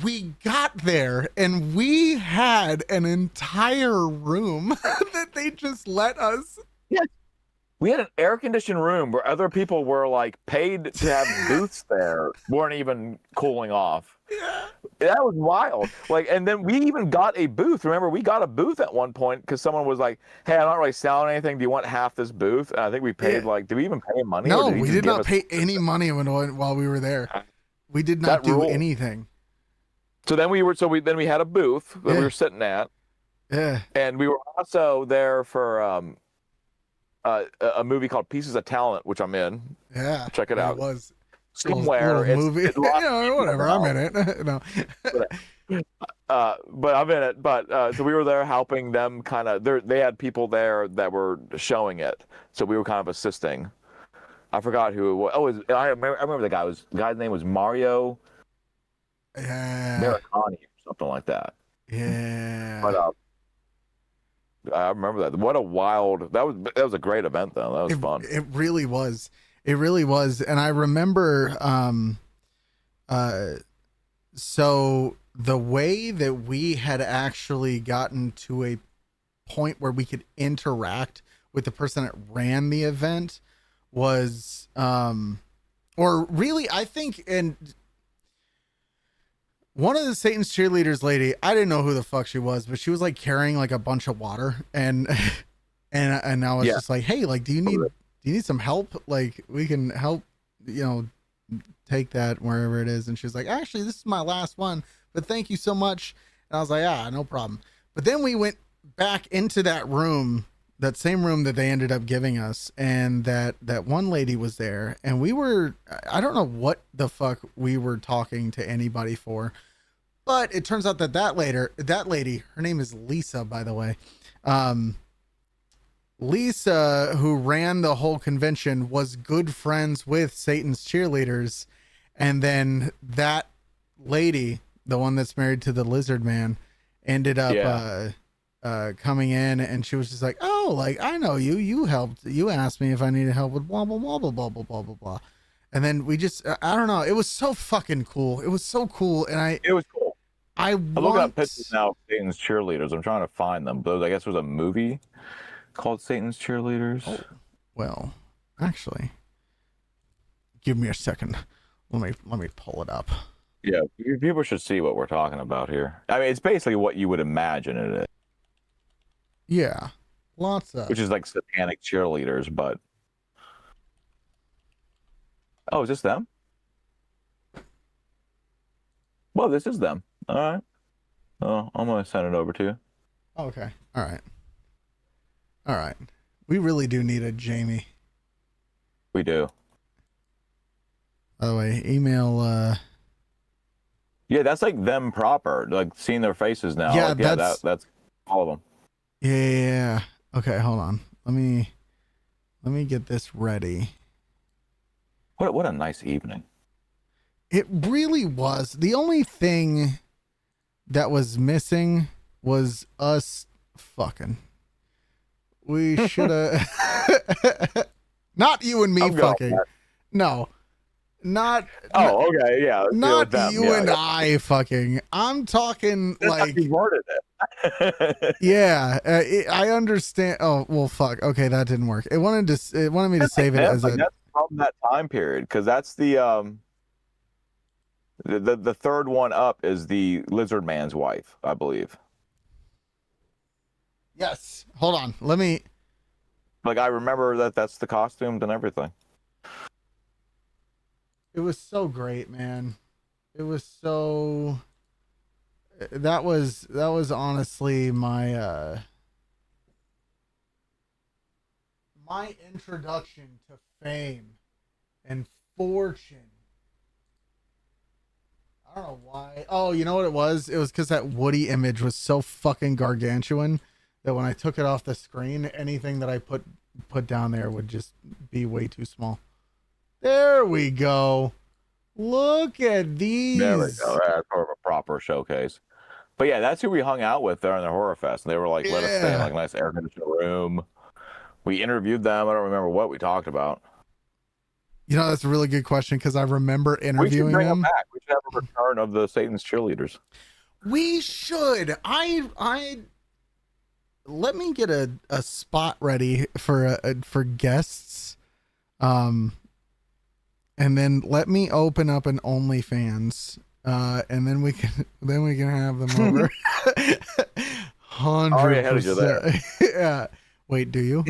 we got there and we had an entire room that they just let us. Yeah, we had an air-conditioned room where other people were like paid to have booths there, weren't even cooling off. Yeah. That was wild. Like, and then we even got a booth. Remember, we got a booth at one point because someone was like, "Hey, I'm not really selling anything. Do you want half this booth?" And I think we paid like, did we even pay money? No, we did not pay any money while we were there. We did not do anything. So then we had a booth that we were sitting at. Yeah. And we were also there for a movie called Pieces of Talent, which I'm in. Yeah. Check it out. It was. Somewhere little movie. Whatever. I'm in it. No. But I'm in it. But so we were there helping them kind of. They had people there that were showing it, so we were kind of assisting. I forgot who it was. Oh, I remember the guy's name was Mario. Yeah. Maricani or something like that. Yeah. But I remember that. What a wild. That was a great event though. That was fun. It really was. It really was. And I remember, so the way that we had actually gotten to a point where we could interact with the person that ran the event was, or really, I think, and one of the Satan's cheerleaders lady, I didn't know who the fuck she was, but she was like carrying like a bunch of water and I was just like, hey, like, do you need some help? Like, we can help, take that wherever it is. And she was like, actually, this is my last one, but thank you so much. And I was like, no problem. But then we went back into that room, that same room that they ended up giving us. And that one lady was there, and I don't know what the fuck we were talking to anybody for, but it turns out that lady, her name is Lisa, by the way. Lisa, who ran the whole convention, was good friends with Satan's cheerleaders. And then that lady, the one that's married to the Lizard Man, ended up coming in, and she was just like, oh, like, I know you helped. You asked me if I needed help with blah, blah, blah, blah, blah, blah, blah, blah, blah. And then we just, I don't know. It was so fucking cool. It was so cool. And it was cool. I'm looking at pictures now of Satan's cheerleaders. I'm trying to find them. But I guess it was a movie called Satan's Cheerleaders. Oh, well, actually, give me a second. Let me pull it up. Yeah, people should see what we're talking about here. I mean, it's basically what you would imagine it is. Yeah, lots of. Which is like satanic cheerleaders, but. Oh, is this them? Well, this is them. All right. Oh, I'm gonna send it over to you. Okay. All right. We really do need a Jamie. We do. By the way, email. Yeah, that's like them proper. Like seeing their faces now. Yeah, like, that's all of them. Yeah. Okay, hold on. Let me Let me get this ready. What a nice evening. It really was. The only thing that was missing was us fucking. We should have. Not you and me I'm fucking. going, No. Not. oh, okay, yeah. let's deal Not with them. you Yeah, and yeah. I fucking. I'm talking That's how like. you worded it. Yeah, I understand. Oh well, fuck. Okay, that didn't work. It wanted me to save it as a. That's from that time period because that's the third one up is the lizard man's wife, I believe. Yes. Hold on. Let me. Like I remember that's the costumes and everything. It was so great, man. It was so. That was honestly my my introduction to fame and fortune. I don't know why. Oh, you know what it was? It was because that Woody image was so fucking gargantuan that when I took it off the screen, anything that I put down there would just be way too small. There we go. Look at these. There we go. That's sort of a proper showcase. But yeah, that's who we hung out with during the Horror Fest. And they were like, let us stay in like a nice air conditioned room. We interviewed them. I don't remember what we talked about. You know, that's a really good question because I remember We should interviewing bring them them. back. We should have a return of the Satan's cheerleaders. We should. I let me get a spot ready for guests. And then let me open up an OnlyFans. And then we can have them over. 100%. Already ahead of you there. Yeah. Wait, do you?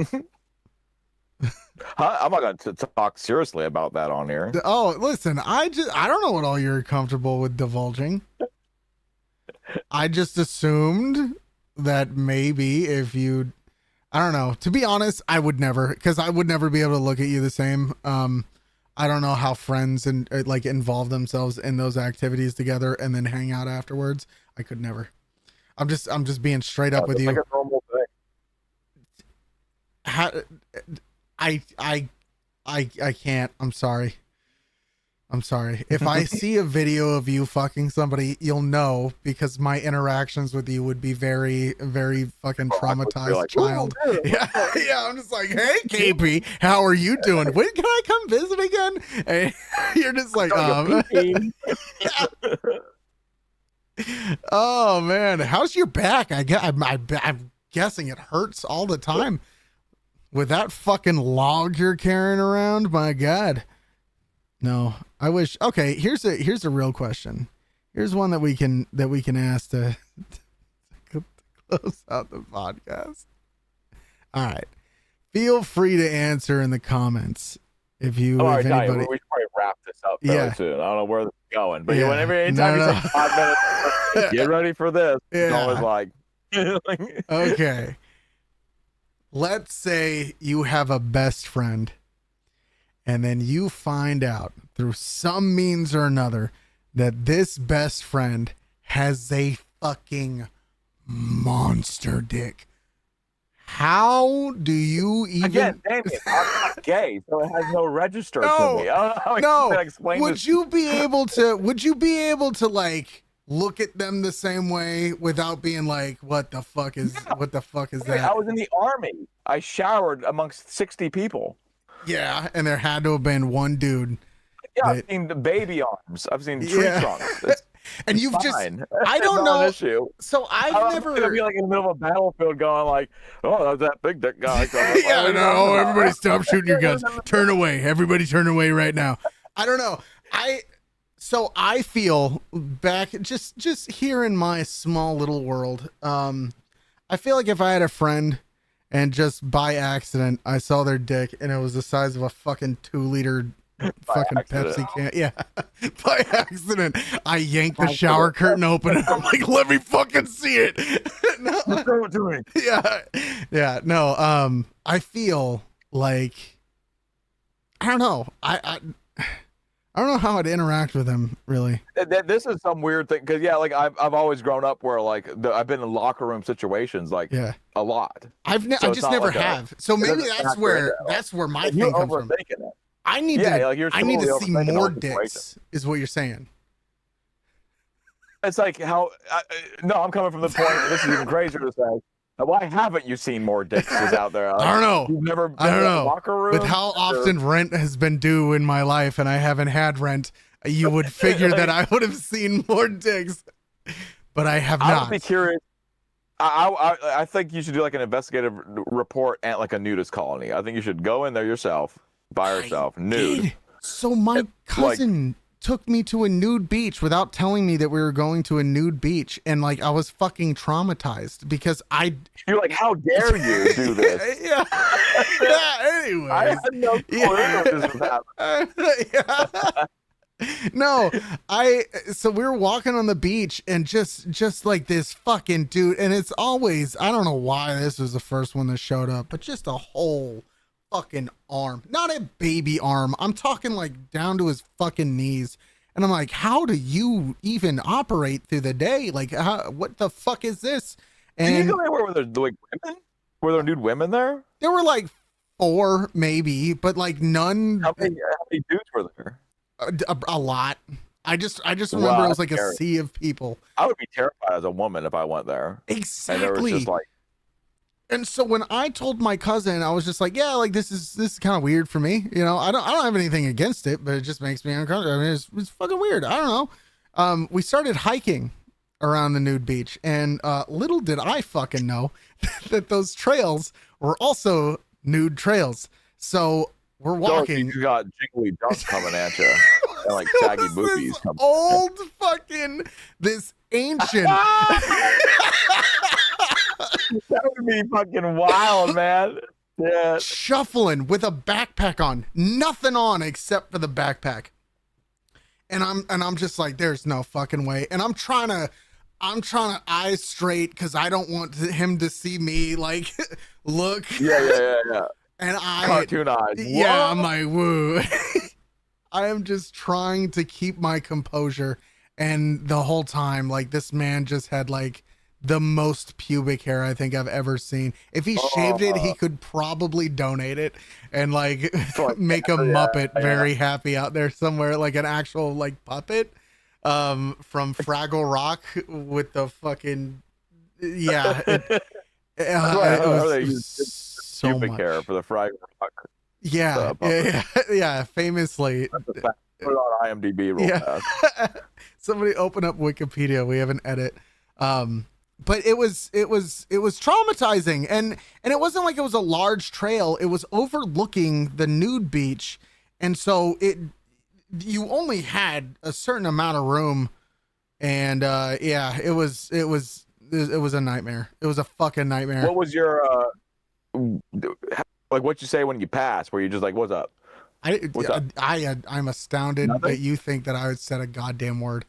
I'm not going to talk seriously about that on here. Oh, listen, I don't know what all you're comfortable with divulging. I just assumed that maybe if you, I don't know. To be honest, I would never, because I would never be able to look at you the same. I don't know how friends and like involve themselves in those activities together and then hang out afterwards. I could never. I'm just being straight up with you. Like a normal thing. I can't. I'm sorry. If I see a video of you fucking somebody, you'll know because my interactions with you would be very, very fucking traumatized like, child. Yeah. I'm just like, hey, KP, how are you doing? When can I come visit again? And you're just like, oh man, how's your back? I'm guessing it hurts all the time with that fucking log you're carrying around. My God. No, I wish. Okay, here's a real question. Here's one that we can ask to close out the podcast. All right, feel free to answer in the comments if you. All if right, anybody. we should probably wrap this up fairly soon. I don't know where this is going, but anytime you say 5 minutes, get ready for this. It's always like. Okay. Let's say you have a best friend. And then you find out through some means or another that this best friend has a fucking monster dick. How do you even... Again, Damien, I'm not gay, so it has no register to me. I don't know how to explain this. Would you be able to like look at them the same way without being like, what the fuck is that? I was in the army. I showered amongst 60 people. Yeah, and there had to have been one dude. Yeah, I've seen the baby arms. I've seen tree trunks. And you've fine. I don't know. An issue. So I've never gonna be like in the middle of a battlefield going like, oh, that's that big dick guy. Yeah, no, everybody stop shooting your guns. Turn away. Everybody turn away right now. I don't know. I feel back just here in my small little world. I feel like if I had a friend and just by accident I saw their dick and it was the size of a fucking 2-liter fucking Pepsi can. Yeah. By accident, I yanked the shower curtain open and I'm like, let me fucking see it. No. What's going doing? Yeah. Yeah. No, I feel like I don't know. I'm I don't know how I'd interact with him, really. This is some weird thing because like I've always grown up where like I've been in locker room situations like a lot. I just never have. So maybe that's where my thing comes from. I need to see more dicks, is what you're saying. It's like how no, I'm coming from the point. This is even crazier to say. Why haven't you seen more dicks out there? Like, I don't know. You've never been I don't in know. a locker room? With how often rent has been due in my life and I haven't had rent, you would figure that I would have seen more dicks, but I have not. I would be curious. I think you should do like an investigative report at like a nudist colony. I think you should go in there yourself, by yourself, nude. So my cousin took me to a nude beach without telling me that we were going to a nude beach, and like I was fucking traumatized because you're like, how dare you do this? Yeah. Anyways, I had no clue this was happening. No, so we were walking on the beach and just like this fucking dude, and it's always, I don't know why this was the first one that showed up, but just a whole fucking arm, not a baby arm. I'm talking like down to his fucking knees. And I'm like, how do you even operate through the day? Like, what the fuck is this? And did you go anywhere where there's like women? Were there nude women there? There were like 4 maybe, but like none. How many dudes were there? A lot. I just remember it was like a sea of people. I would be terrified as a woman if I went there. Exactly. And there was just like. And so when I told my cousin, I was just like, yeah, like this is kind of weird for me. You know, I don't have anything against it, but it just makes me uncomfortable. I mean, it's fucking weird. I don't know. We started hiking around the nude beach, and little did I fucking know that those trails were also nude trails. So we're walking. You got jiggly junk coming at you, and like saggy boobies coming. Old fucking this ancient. That would be fucking wild, man. Yeah. Shuffling with a backpack on, nothing on except for the backpack. And I'm just like, there's no fucking way. And I'm trying to eyes straight because I don't want him to see me like look. Yeah. And cartoon eyes. Yeah, whoa. I'm like, woo. I am just trying to keep my composure, and the whole time, like, this man just had like the most pubic hair I think I've ever seen. If he shaved it, he could probably donate it and like make a Muppet very happy out there somewhere, like an actual like puppet from Fraggle Rock with the fucking it was so pubic much hair for the Fraggle Rock. Yeah, famously. Put it on IMDb real fast. Somebody open up Wikipedia. We have an edit. But it was traumatizing, and it wasn't like it was a large trail. It was overlooking the nude beach, and so you only had a certain amount of room, and it was a nightmare. It was a fucking nightmare. What was your like? What'd you say when you passed? Were you just like, "What's up"? I'm astounded that you think that I would said a goddamn word.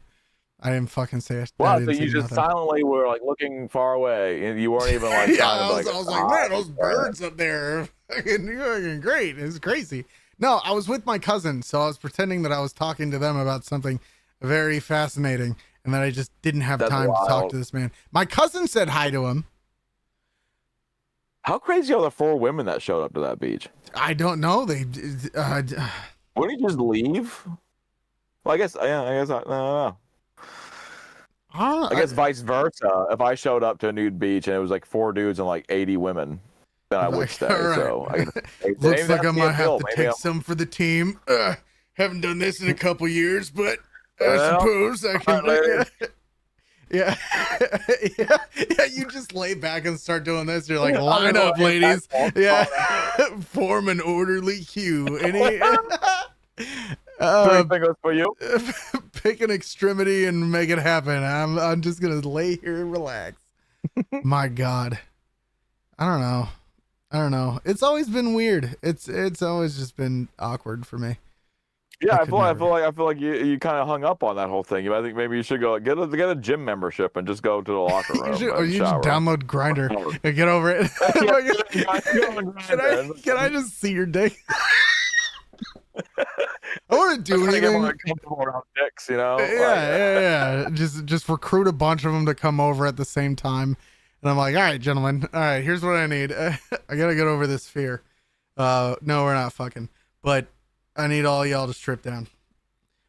I didn't fucking say it. Well, so you just silently were like looking far away, and you weren't even like. I was like, man, those birds up there, fucking great. It's crazy. No, I was with my cousin, so I was pretending that I was talking to them about something very fascinating, and that I just didn't have time to talk to this man. My cousin said hi to him. How crazy are the 4 women that showed up to that beach? I don't know. They wouldn't he just leave? Well, I guess I don't know. I guess vice versa. If I showed up to a nude beach and it was like 4 dudes and like 80 women, then I would stay. Right. So looks like I might have to take some for the team. Haven't done this in a couple years, but I suppose I can. Yeah. You just lay back and start doing this. You're like, line up, ladies. Yeah, form an orderly queue. Any fingers for you. Pick an extremity and make it happen. I'm just gonna lay here and relax. My God, I don't know. It's always been weird. It's always just been awkward for me. Yeah, I feel like you kind of hung up on that whole thing. I think maybe you should go get a gym membership and just go to the locker room. you just download Grindr and get over it. Can I just see your dick? I want to do Trying to get anything. more comfortable around dicks, you know? Yeah. Just recruit a bunch of them to come over at the same time. And I'm like, all right, gentlemen. All right, here's what I need. I gotta get over this fear. No, we're not fucking. But I need all y'all to strip down.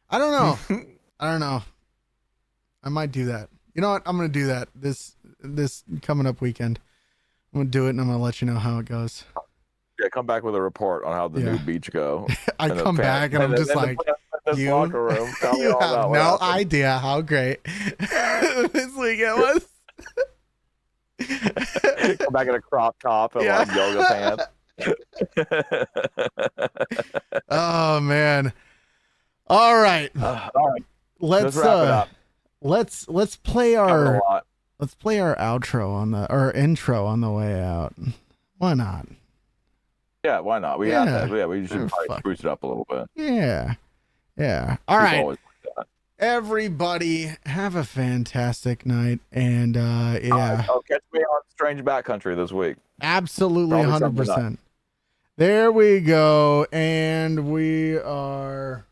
I don't know. I might do that. You know what? I'm gonna do that this coming up weekend. I'm gonna do it, and I'm gonna let you know how it goes. Yeah, come back with a report on how the new beach go. I come back and I'm just like, you locker room. Tell me you all have about what no happened. idea how great this weekend was. Come back in a crop top and like yoga pants. Oh man. All right. All right. Let's wrap it up. Let's play Covered our a lot. outro on the or intro on the way out. Why not? Yeah, why not? We have that. Yeah, we should probably fuck. spruce it up a little bit. Yeah. All People right. always like that. Everybody have a fantastic night and yeah. Oh, catch me on Strange Backcountry this week. Absolutely Probably 100%. There we go. And we are